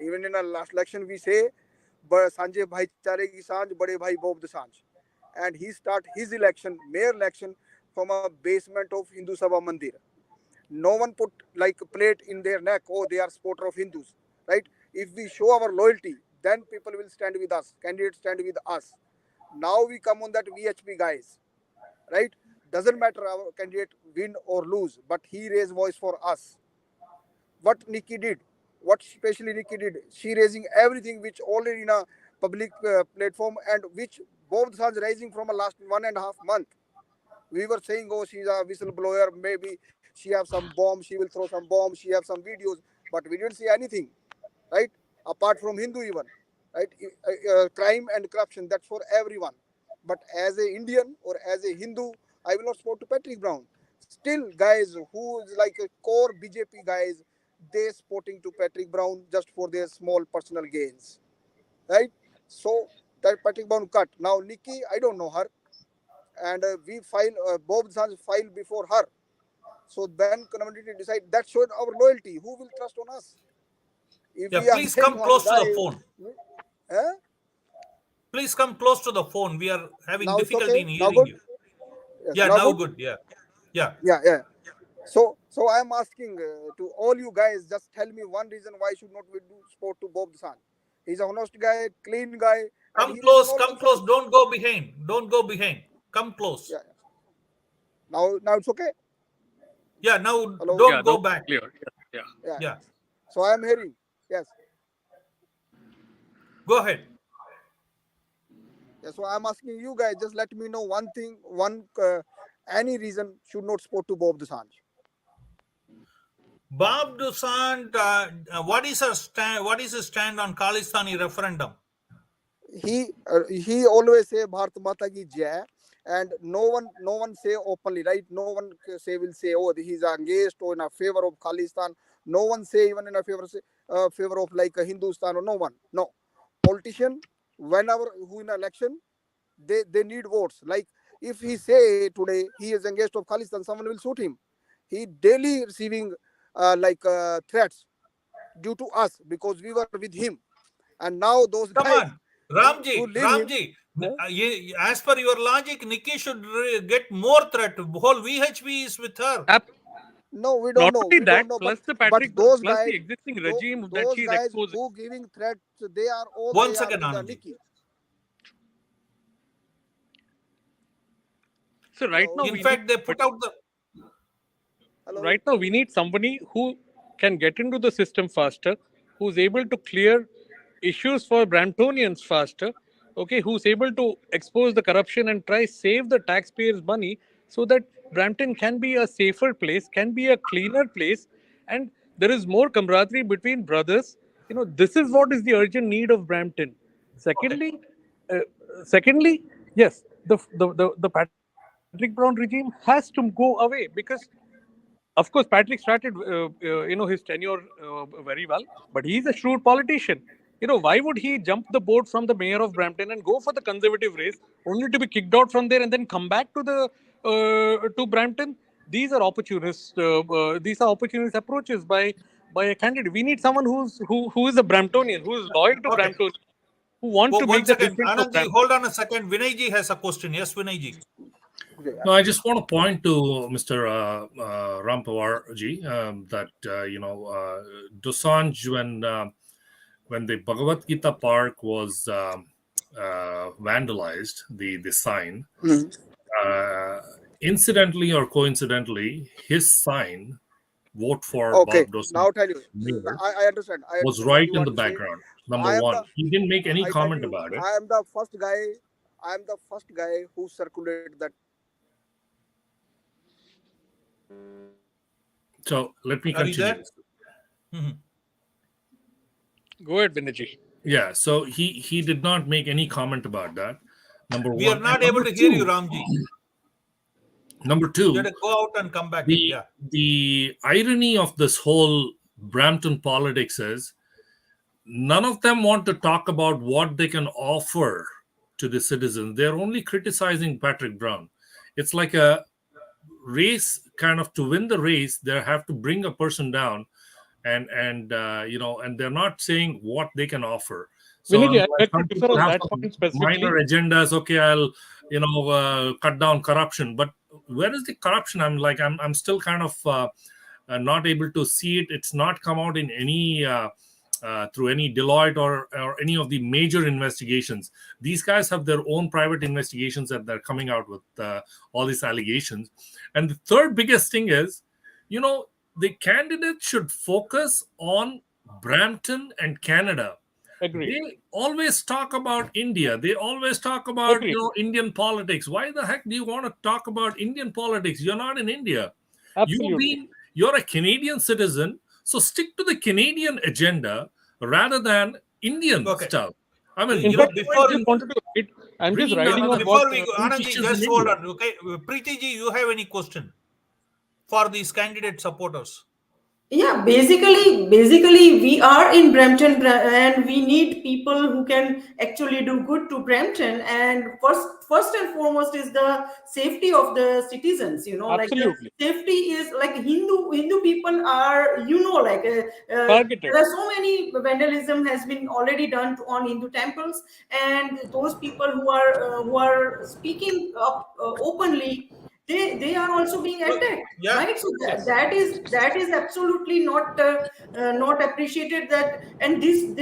Even in a last election, we say, Sanjay Bhaichare ki Sanj, Bade Bhai Bob the Sanj. And he start his election, mayor election, from a basement of Hindu Sabha Mandir. No one put like a plate in their neck, oh, they are supporter of Hindus, right? If we show our loyalty, then people will stand with us, candidates stand with us. Now we come on that VHP guys, right? Doesn't matter our candidate win or lose, but he raised voice for us. What Nikki did, what especially Nikki did, she raising everything which already in a public platform, and which both sides rising from a last 1.5 month. We were saying, oh, she's a whistleblower, maybe she have some bomb, she will throw some bomb, she have some videos, but we didn't see anything, right? Apart from Hindu even, right? Crime and corruption, that's for everyone. But as a Indian or as a Hindu, I will not support to Patrick Brown. Still, guys who is like a core BJP guys, they supporting to Patrick Brown just for their small personal gains, right? So that Patrick Brown cut. Now Nikki, I don't know her, and we file Bob Sanj file before her. So then community decide, that showed our loyalty. Who will trust on us? If Yeah, we are please saying come one close to the guy, phone. eh? Please come close to the phone. We are having Now it's difficulty okay. in Now hearing good. you. Yes. Yeah, Now now good. good. Yeah. Yeah. Yeah, yeah. So I am asking to all you guys, just tell me one reason why should not we do sport to Bob San. He's a honest guy, clean guy, and he Come raising close, all come close. concerns. Don't go behind. Don't go behind. Come close. Yeah. Now it's okay. Yeah, now Hello. yeah, don't no, go back. clear. Yeah, Yeah. Yeah. So I am hearing. Yes. Go ahead. Yeah. So I'm asking you guys, just let me know one thing, any reason should not support to Bob Sanj. Bob Dusant, what is her stand? What is his stand on Khalistani referendum? He always say Bharat Mata ki jai, and no one say openly, right? No one will say, oh, he's engaged or in a favor of Khalistan. No one say even in a favor of like a Hindustan, or no one. No politician, whenever who in election, they need votes. Like if he say today he is engaged of Khalistan, someone will shoot him. He daily receiving threats due to us because we were with him, and now those Come guys on, who Ramji, leave him. Ramji. As per your logic, Nikki should get more threat. Whole VHP is with her. No, we Not don't know. only We that, don't know. plus the But Patrick, those plus guys, the existing regime that those she's guys exposing. who giving threats, they are all One they are second, with the Anandji. Nikki. So right now, Hello. In fact, they put out the. Hello. right now we need somebody who can get into the system faster, who's able to clear issues for Bramptonians faster, okay, who's able to expose the corruption and try save the taxpayers' money so that Brampton can be a safer place, can be a cleaner place, and there is more camaraderie between brothers. This is what is the urgent need of Brampton. Secondly, uh, secondly, yes, the Patrick Brown regime has to go away because of course, Patrick started, his tenure very well, but he's a shrewd politician. Why would he jump the boat from the mayor of Brampton and go for the conservative race, only to be kicked out from there and then come back to the to Brampton? These are opportunists. These are opportunist approaches by a candidate. We need someone who is a Bramptonian, who is loyal to Okay. Brampton, who want to One make the second, difference for Anandji, Brampton. hold on a second. Vinayji has a question. Yes, Vinayji. Okay. No, I just want to point to Mr. Rampawar ji that Dosanjh when the Bhagavad Gita Park was vandalized, the sign, incidentally or coincidentally, his sign, vote for Okay. Bob Dosanjh, Now tell you. mayor, I understand. I was understand what right you in want the to say. background. Number I am one, the. he didn't make any I tell comment you. about it. I am the first guy. I am the first guy who circulated that. So let me Are you continue. there? Mhm. Go ahead, Vinayji. Yeah, so he did not make any comment about that. Number We one. are not And able number to hear you, two, Ramji. number You two, got to go out and come back in. the Yeah. the irony of this whole Brampton politics is none of them want to talk about what they can offer to the citizens. They're only criticizing Patrick Brown. It's like a race, kind of, to win the race, they have to bring a person down, and they're not saying what they can offer. So Vinayji, I unlike beg to some differ people on have that some point specifically. minor agendas, okay, I'll cut down corruption, but where is the corruption? I'm still kind of not able to see it. It's not come out in any through any Deloitte or any of the major investigations. These guys have their own private investigations that they're coming out with all these allegations. And the third biggest thing is, the candidate should focus on Brampton and Canada. Agreed. They always talk about India. They always talk about Agreed. Indian politics. Why the heck do you want to talk about Indian politics? You're not in India. Absolutely. You're a Canadian citizen, so stick to the Canadian agenda rather than Indian stuff. I mean, In fact, before I just wanted to write. I'm just bringing writing on before what. we go, two Anandji, teachers just in hold India. on. Okay, Preeti ji, you have any question for these candidate supporters? Yeah, basically we are in Brampton and we need people who can actually do good to Brampton. And first and foremost is the safety of the citizens. Like the Absolutely. safety is like Hindu people are, Targeted. there are so many vandalism has been already done on Hindu temples, and those people who are speaking up openly, they are also being attacked, Yeah. right? So Yes. that is absolutely not appreciated. That and these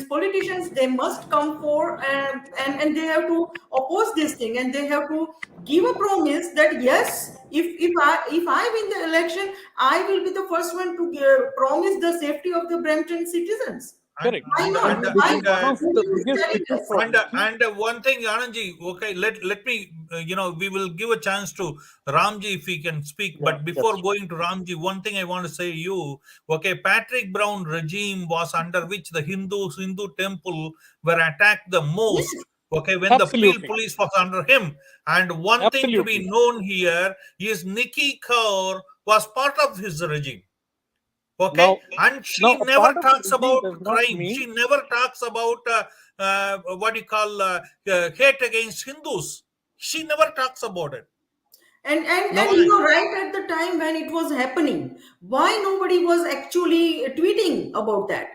politicians, they must come for and they have to oppose this thing, and they have to give a promise that yes, if I win the election, I will be the first one to promise the safety of the Brampton citizens. Correct. Why not? And this Why is one of the is biggest telling issues us? for And one thing, Anandji, okay, let me, we will give a chance to Ramji if he can speak. But before going to Ramji, one thing I want to say you, okay, Patrick Brown regime was under which the Hindu temple were attacked the most. Okay, when the field Absolutely. police was under him. And one thing to be Absolutely. known here is Nikki Kaur was part of his regime. Okay, Now, and she now a never part of the talks regime about does not crime. mean She never talks about what you call hate against Hindus. She never talks about it. And now. right at the time when it was happening, why nobody was actually tweeting about that?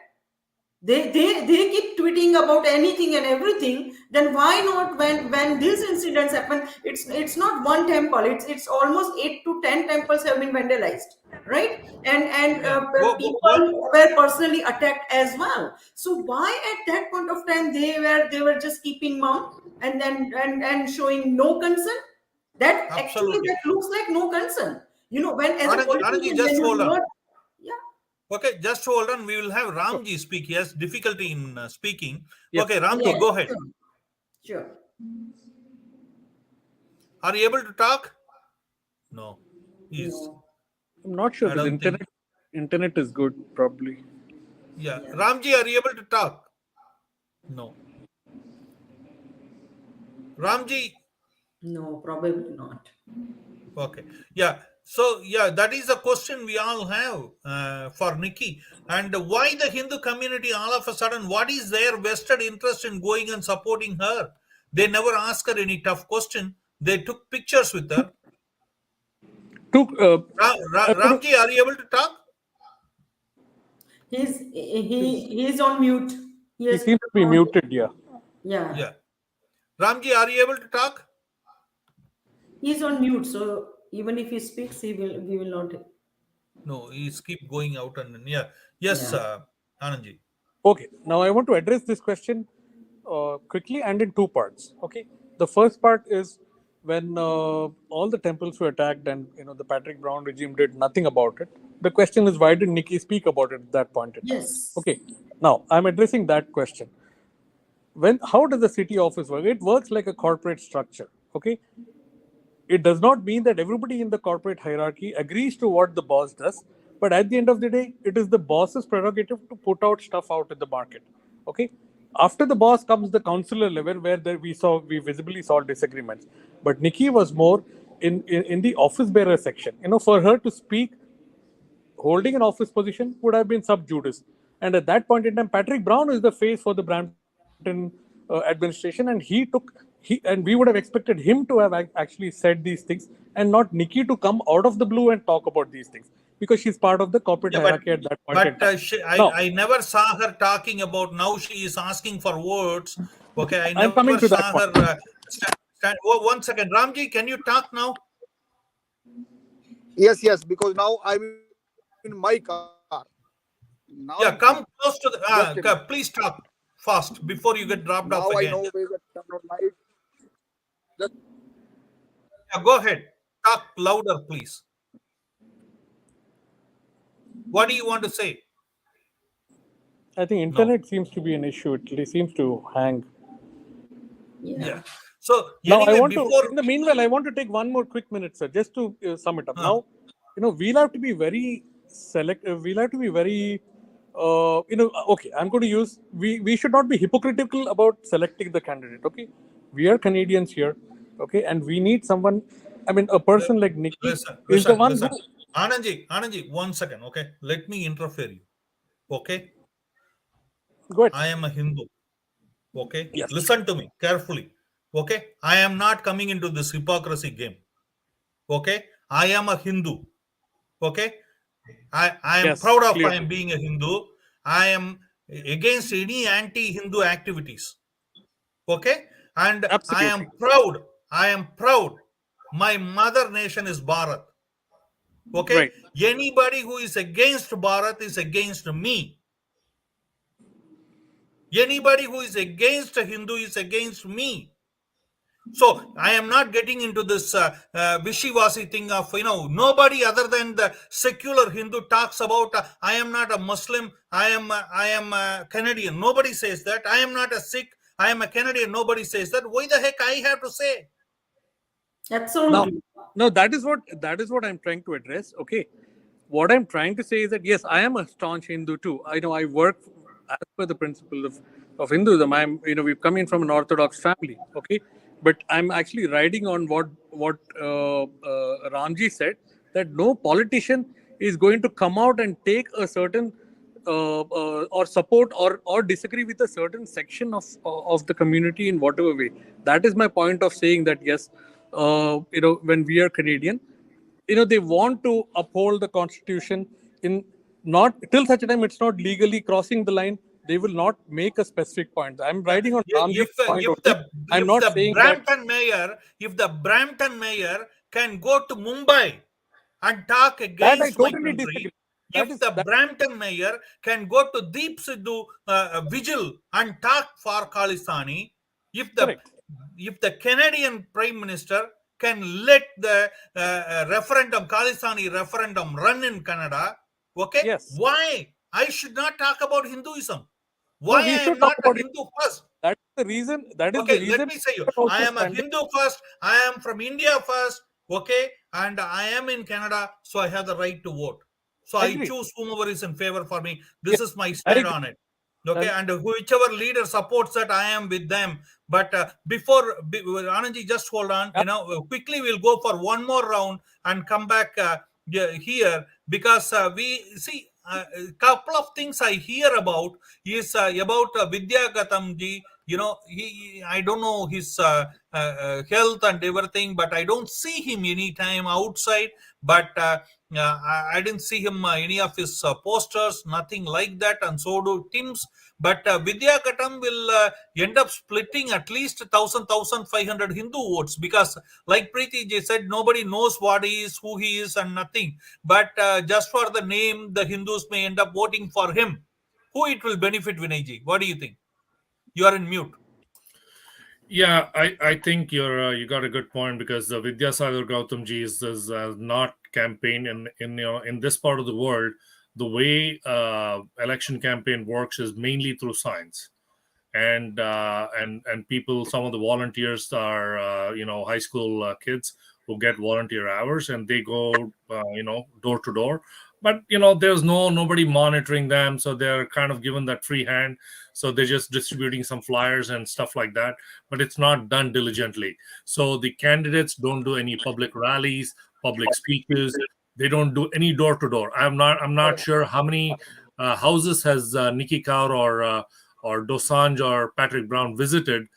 They keep tweeting about anything and everything. Then why not, when these incidents happen, it's not one temple, it's almost 8 to 10 temples have been vandalized, right? And Yeah. What? people were personally attacked as well. So why at that point of time they were just keeping mum, and then and showing no concern? That actually, Absolutely. that looks like no concern, when as a Ananji, politician, just when you hold do on. not. Yeah. Okay, just hold on. We will have Sure. Ramji speak. He has difficulty in speaking. Yes. Okay, Ramji, Yes, go ahead. sure. Sure. Are you able to talk? No. He's. No. I'm not sure. I The don't think. internet is good, probably. Yeah. Yeah. Ramji, are you able to talk? No. Ramji. No, probably not. Okay. Yeah. So, yeah, that is the question we all have for Nikki. And why the Hindu community all of a sudden, what is their vested interest in going and supporting her? They never ask her any tough question. They took pictures with her. Took. I would, Ramji, are you able to talk? He's on mute. he Yes. seems to be muted. Yeah. Yeah. Yeah. Ramji, are you able to talk? He's on mute. So even if he speaks, we will not. No, he's keep going out and in. Yeah. Yes, Yeah. Anandji. Okay. Now I want to address this question quickly and in two parts. Okay. The first part is when all the temples were attacked and the Patrick Brown regime did nothing about it. The question is, why did Nikki speak about it at that point in time? Yes. Okay. Now I'm addressing that question. How does the city office work? It works like a corporate structure. Okay. It does not mean that everybody in the corporate hierarchy agrees to what the boss does, but at the end of the day, it is the boss's prerogative to put out stuff out in the market. Okay. After the boss comes the councillor level, where we visibly saw disagreements. But Nikki was more in the office bearer section. For her to speak, holding an office position would have been sub judice. And at that point in time, Patrick Brown is the face for the Brampton administration, and and we would have expected him to have actually said these things, and not Nikki to come out of the blue and talk about these things, because she's part of the corporate Yeah, hierarchy at that point in time. Now, I never saw her talking about now she is asking for words. Okay, I I'm never coming to that saw point. her. One second. Ramji, can you talk now? Yes, because now I'm in my car. Now I'm free. Yeah, come close to Just a minute. please talk fast before you get dropped Now off I again. know where the turn on light. Just Yeah, go ahead. Talk louder, please. What do you want to say? I think No. internet seems to be an issue. It seems to hang. Yeah. Yeah. So Now, anyway, before in the meanwhile, I want to take one more quick minute, sir, just to sum it up. uh, Now, we'll have to be very selective. We'll have to be very, okay, I'm going to use, we should not be hypocritical about selecting the candidate, okay? We are Canadians here, okay? And we need someone, a person like Nikki is the one listen. who, Anandji, 1 second. Okay, let me interfere you. Okay, go ahead. I am a Hindu. Okay, Yes. listen to me carefully. Okay, I am not coming into this hypocrisy game. Okay, I am a Hindu. Okay, I am Yes, proud of I clearly. am being a Hindu. I am against any anti-Hindu activities. Okay, and I Absolutely. am proud. I am proud. My mother nation is Bharat. Okay, Right. anybody who is against Bharat is against me. Anybody who is against a Hindu is against me. So I am not getting into this wishy-washy thing of nobody other than the secular Hindu talks about I am not a Muslim, I am a Canadian. Nobody says that. I am not a Sikh, I am a Canadian. Nobody says that. Why the heck I have to say? Now, Absolutely. that is what I'm trying to address. Okay, what I'm trying to say is that yes, I am a staunch Hindu too. I know I work as per the principle of Hinduism. We've come in from an Orthodox family. Okay, but I'm actually riding on what Ramji said, that no politician is going to come out and take a certain or support or disagree with a certain section of the community in whatever way. That is my point of saying that yes, when we are Canadian, they want to uphold the constitution in not till such a time it's not legally crossing the line. they will not make a specific point. I'm riding on Ramji's if point if only. the I'm if not the saying that. Brampton mayor, if the Brampton mayor can go to Mumbai and talk That I against my totally disagree. country, That if is the that. Brampton mayor can go to Deep Sidhu vigil and talk for Khalisthani, if Correct. the Canadian Prime Minister can let the referendum, Khalisthani referendum, run in Canada, okay, Yes. why I should not talk about Hinduism? No, Why he I should am talk not a about it. Hindu first? That is the reason. That is the Okay, let reason. me say you, we are I also am a standing. Hindu first. I am from India first. Okay, and I am in Canada, so I have the right to vote. So I Agreed. choose whomever is in favor for me. Yes, This is my I stand agree. on it. Okay, And and whichever leader supports that, I am with them. But Anandji, just hold on. yeah, Quickly we'll go for one more round and come back here, because we see a couple of things I hear about is about Vidya Gatamji. I don't know his health and everything, but I don't see him anytime outside. But I didn't see him any of his posters, nothing like that, and so do Tim's. But Vidya Katam will end up splitting at least 1,500 Hindu votes, because, like Preeti ji said, nobody knows what he is, who he is, and nothing. But just for the name, the Hindus may end up voting for him. Who it will benefit, Vinay ji? What do you think? You are in mute. Yeah, I think you got a good point, because Vidyasagar Gautamji is not campaign in this part of the world. The way election campaign works is mainly through signs, and people. Some of the volunteers are high school kids who get volunteer hours, and they go door to door. But there's nobody monitoring them, so they're kind of given that free hand. So they're just distributing some flyers and stuff like that, but it's not done diligently. So the candidates don't do any public rallies, public speeches. They don't do any door to door. I'm not sure how many houses has Nikki Kaur or Dosanjh or Patrick Brown visited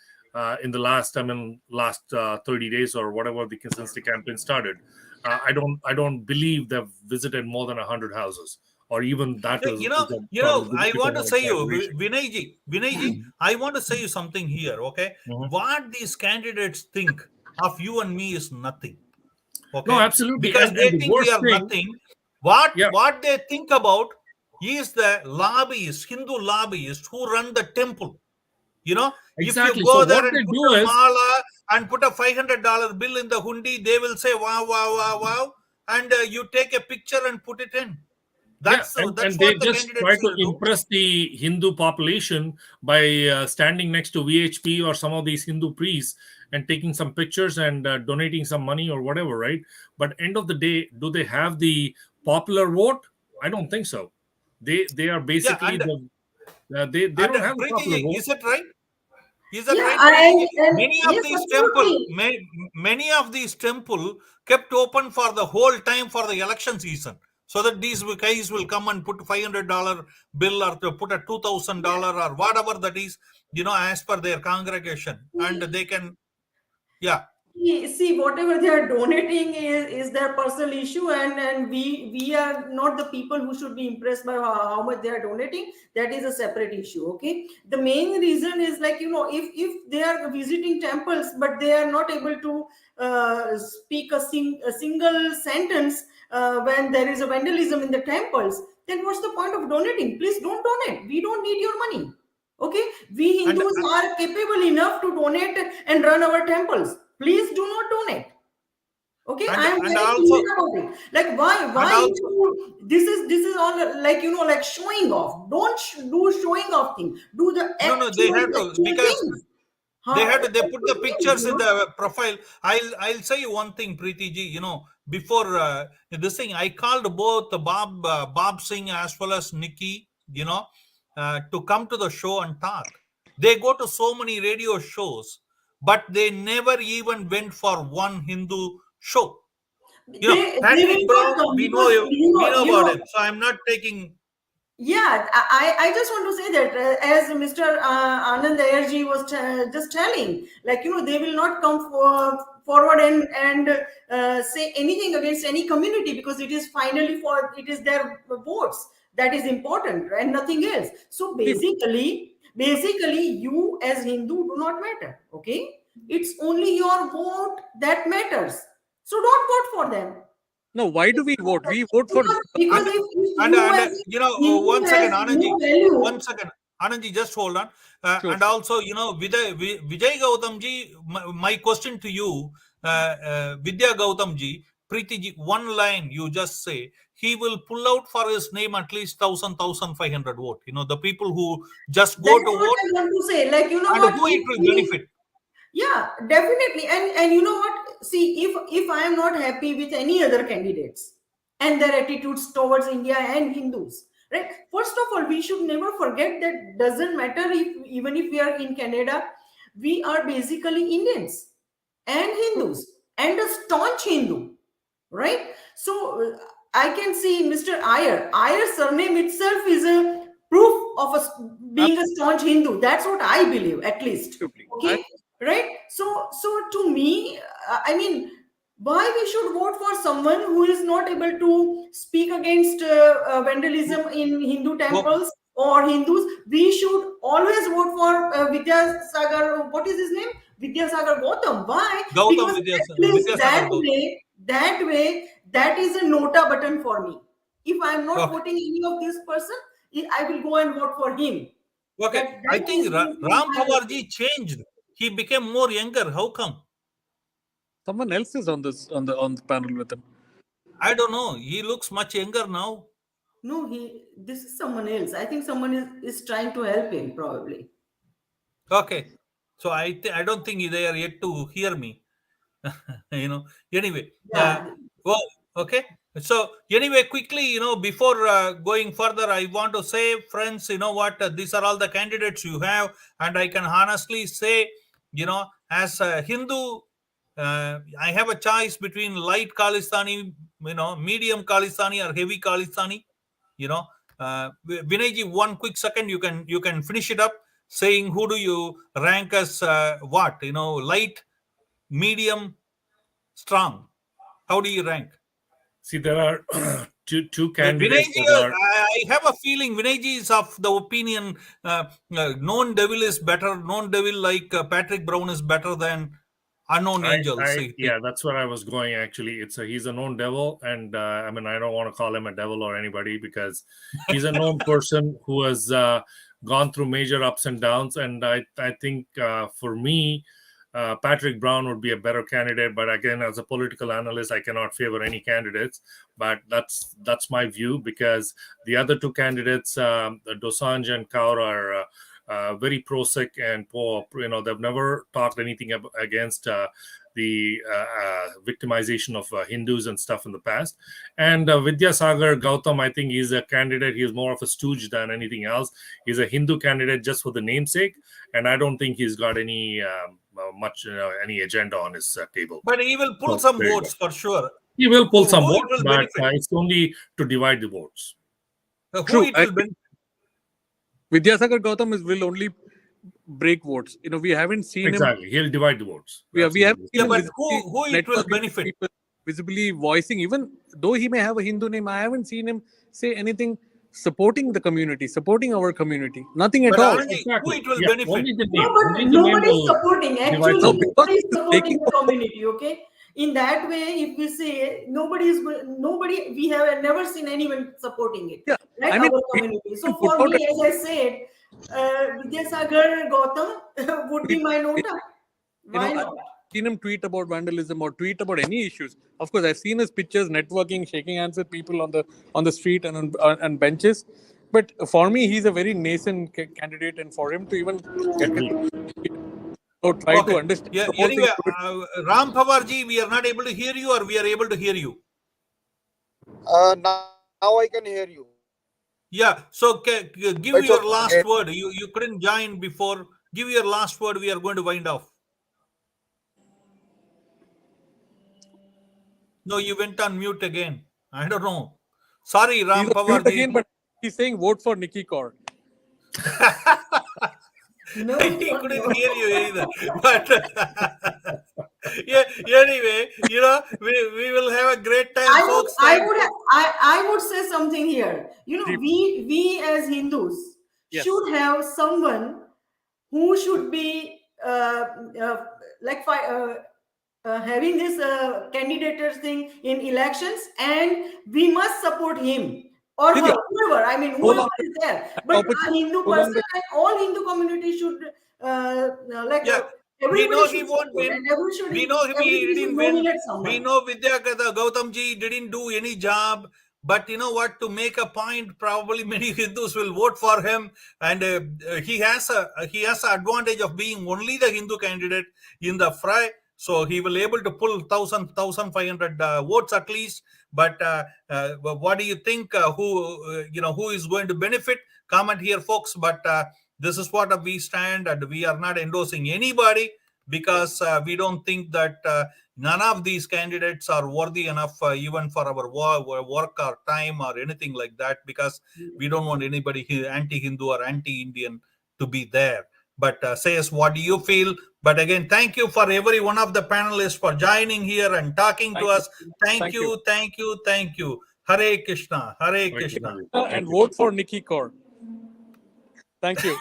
in the last 30 days or whatever, since the campaign started. I don't believe they've visited more than 100 houses, or even that Hey, is a probably I want become to an say you, exaggeration. Vinay ji, I want to say you something here, okay? Mhm. What these candidates think of you and me is nothing, No, okay? absolutely, Because and they the think we worst are thing, nothing. What yeah, what they think about is the lobbyists, Hindu lobbyists who run the temple. If you exactly. So go there what and they put do a is, mala and put a $500 bill in the hundi, they will say wow, wow, wow, wow, and you take a picture and put it in. yeah, That's and they what the just try candidates to will do. impress the Hindu population by standing next to VHP or some of these Hindu priests and taking some pictures and donating some money or whatever, right? But end of the day, do they have the popular vote? I don't think so. They are Yeah, basically they and don't have a Preeti popular ji, vote. is it right? Is that Yeah, right, Preeti ji? and Many of yes, these temple, absolutely. many of these temple kept open for the whole time for the election season, so that these guys will come and put $500 bill, or to put a $2,000 or whatever that is, as per their congregation, and they can, yeah. See, whatever they are donating is their personal issue, and we are not the people who should be impressed by how much they are donating. That is a separate issue. Okay, the main reason is, like, if they are visiting temples but they are not able to speak a single sentence when there is a vandalism in the temples, then what's the point of donating? Please don't donate. We don't need your money. Okay, we and Hindus are capable enough to donate and run our temples. Please do not donate. Okay, and I am and very also clear about it. Like, why and also this is all, like, like showing off. Don't do showing off thing. Do the no, they actual have to, actual because things. they Huh? had to, they put the Actual things, pictures in the profile. I'll say you one thing, Preeti ji. Before this thing, I called both Bob Singh as well as Nikki, to come to the show and talk. They go to so many radio shows, but they never even went for one Hindu show. They Patrick will not Brown, come we know because we know about him, so I'm not taking. yeah, I just want to say that, as Mr. Anand Ayarji was just telling, like, they will not come forward and say anything against any community, because it is finally it is their votes. That is important and nothing else. So basically, you as Hindu do not matter. Okay, it's only your vote that matters. So don't vote for them. No, why do we vote? We vote for Because And if and, you and as you know, Hindu one second, has Anandji. no value, One second, Anandji, just hold on. Sure. And also, you know, Vijay Gautamji, my question to you, Vidya Gautamji, Preeti ji, one line you just say, he will pull out for his name at least 1,500 vote. You know, the people who just go that's to what vote, I want to say. Like, you know and what? who it will benefit. Yeah, definitely. And you know what? See, if I am not happy with any other candidates and their attitudes towards India and Hindus, right? First of all, we should never forget that doesn't matter if even if we are in Canada, we are basically Indians and Hindus and a staunch Hindu, right? So I can see Mr. Iyer's surname itself is a proof of being a staunch Hindu. That's what I believe, at least. Absolutely. Okay, right? So to me, I mean, why we should vote for someone who is not able to speak against vandalism in Hindu temples or Hindus? We should always vote for Vidyasagar. What is his name? Vidyasagar Gautam. Why? Gautam Because at least Vidyasagar Gautam. that is a nota button for me. If I am not Okay. voting any of this person, I will go and vote for him. Okay, That I is think Ram my Pawarji changed. He became more younger. How come? Someone else is on the panel with him. I don't know. He looks much younger now. No, this is someone else. I think someone is trying to help him, probably. Okay, so I don't think they are yet to hear me. You know. Anyway, Yeah. well, okay. So anyway, quickly, you know, before going further, I want to say, friends, you know what? These are all the candidates you have, and I can honestly say, you know, as a Hindu, I have a choice between light Khalistani, you know, medium Khalistani, or heavy Khalistani. You know, Vinayji, one quick second, you can finish it up, saying who do you rank as what? You know, light, medium, strong. How do you rank? See, there are two candidates Vinayji, that are. I have a feeling Vinayji is of the opinion known devil is better. Known devil like Patrick Brown is better than unknown angel. Yeah, that's where I was going. Actually, he's a known devil, and I mean, I don't want to call him a devil or anybody, because he's a known person who has gone through major ups and downs. And I think for me, Patrick Brown would be a better candidate. But again, as a political analyst, I cannot favor any candidates. But that's my view, because the other two candidates, Dosanjh and Kaur, are very pro-Sikh and poor. You know, they've never talked anything against the victimization of Hindus and stuff in the past. And Vidyasagar Gautam, I think he's a candidate. He's more of a stooge than anything else. He's a Hindu candidate just for the namesake, and I don't think he's got any any agenda on his table. But he will pull some votes for sure. He will pull some Who it votes, will but benefit? it's only to divide the votes. Who True. it will benefit? Vidyasagar Gautam will only break votes. You know, we haven't seen Exactly. He'll divide the votes. him. We haven't seen Yeah, him but visibly who it will networking with benefit? people, visibly voicing. Even though he may have a Hindu name, I haven't seen him say anything supporting the community, supporting our community. Nothing at But all. Anandi, who it will Yeah, benefit? only the No, name. but Only the name nobody is will supporting. divide Actually, the No, votes. nobody is because supporting taking the community. Okay, in that way, if we say nobody, we have never seen anyone supporting it. Yeah, Right, I mean, our we community. So can put for out me, as I said, Vidyasagar Gautam would be my nota. you know, Why I've not? seen him tweet about vandalism or tweet about any issues. Of course, I've seen his pictures networking, shaking hands with people on the street and on benches. But for me, he's a very nascent candidate, and for him to even get Agree. or try to Okay. understand Yeah. the whole thing. Ram Pawarji, we are not able to hear you, or we are able to hear you. Now I can hear you. Yeah. So give It's your okay. last word. You couldn't join before. Give your last word. We are going to wind off. No, you went on mute again. I don't know. Sorry, He's Ram on mute Pawarji. again, but he's saying vote for Nikki Kaur. No, He couldn't hear you either. But Yeah, anyway, we will have a great time, folks. Thank you. I would say something here. We as Hindus Yes. should have someone who should be uh, like having this candidates thing in elections, and we must support him or her, Divya, whoever. I mean, no whoever longer is there. an But a opportunity, Hindu no person longer. and all Hindu community should like Yeah, we everybody know he should won't support, win. and We know he everybody should didn't win. nominate We someone. know Vidya Gautamji didn't do any job. But you know what? To make a point, probably many Hindus will vote for him, and he has an advantage of being only the Hindu candidate in the fray. So he will able to pull 1,500 votes at least. But what do you think? Who is going to benefit? Comment here, folks. But this is what we stand, and we are not endorsing anybody because we don't think that none of these candidates are worthy enough even for our work or time or anything like that, because we don't want anybody anti-Hindu or anti-Indian to be there. But says, what do you feel? But again, thank you for every one of the panelists for joining here and talking to Thank us. you. Thank you, thank you, thank you. Hare Krishna, Hare Thank you, Krishna. Ravi. And Thank you. vote for Nikki Kaur. Thank you.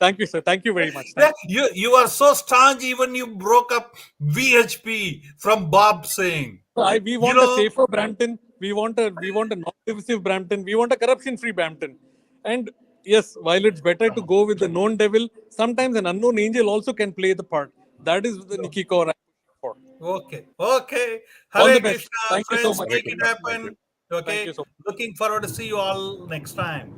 Thank you, sir. Thank you very much. Yeah, Thank you. you are so strong. Even you broke up VHP from Bob Singh. We You want a know, safer Brampton. We want a non-divisive Brampton. We want a corruption-free Brampton. And yes, while it's better to go with the known devil, sometimes an unknown angel also can play the part. That is the Nikki Kaur I'm pushing for. okay, okay. All Hare the best. Krishna, Thank you so friends. much. Hare Make it Krishna. Thank you. happen. Thank Okay. you so much. Looking forward to see you all next time.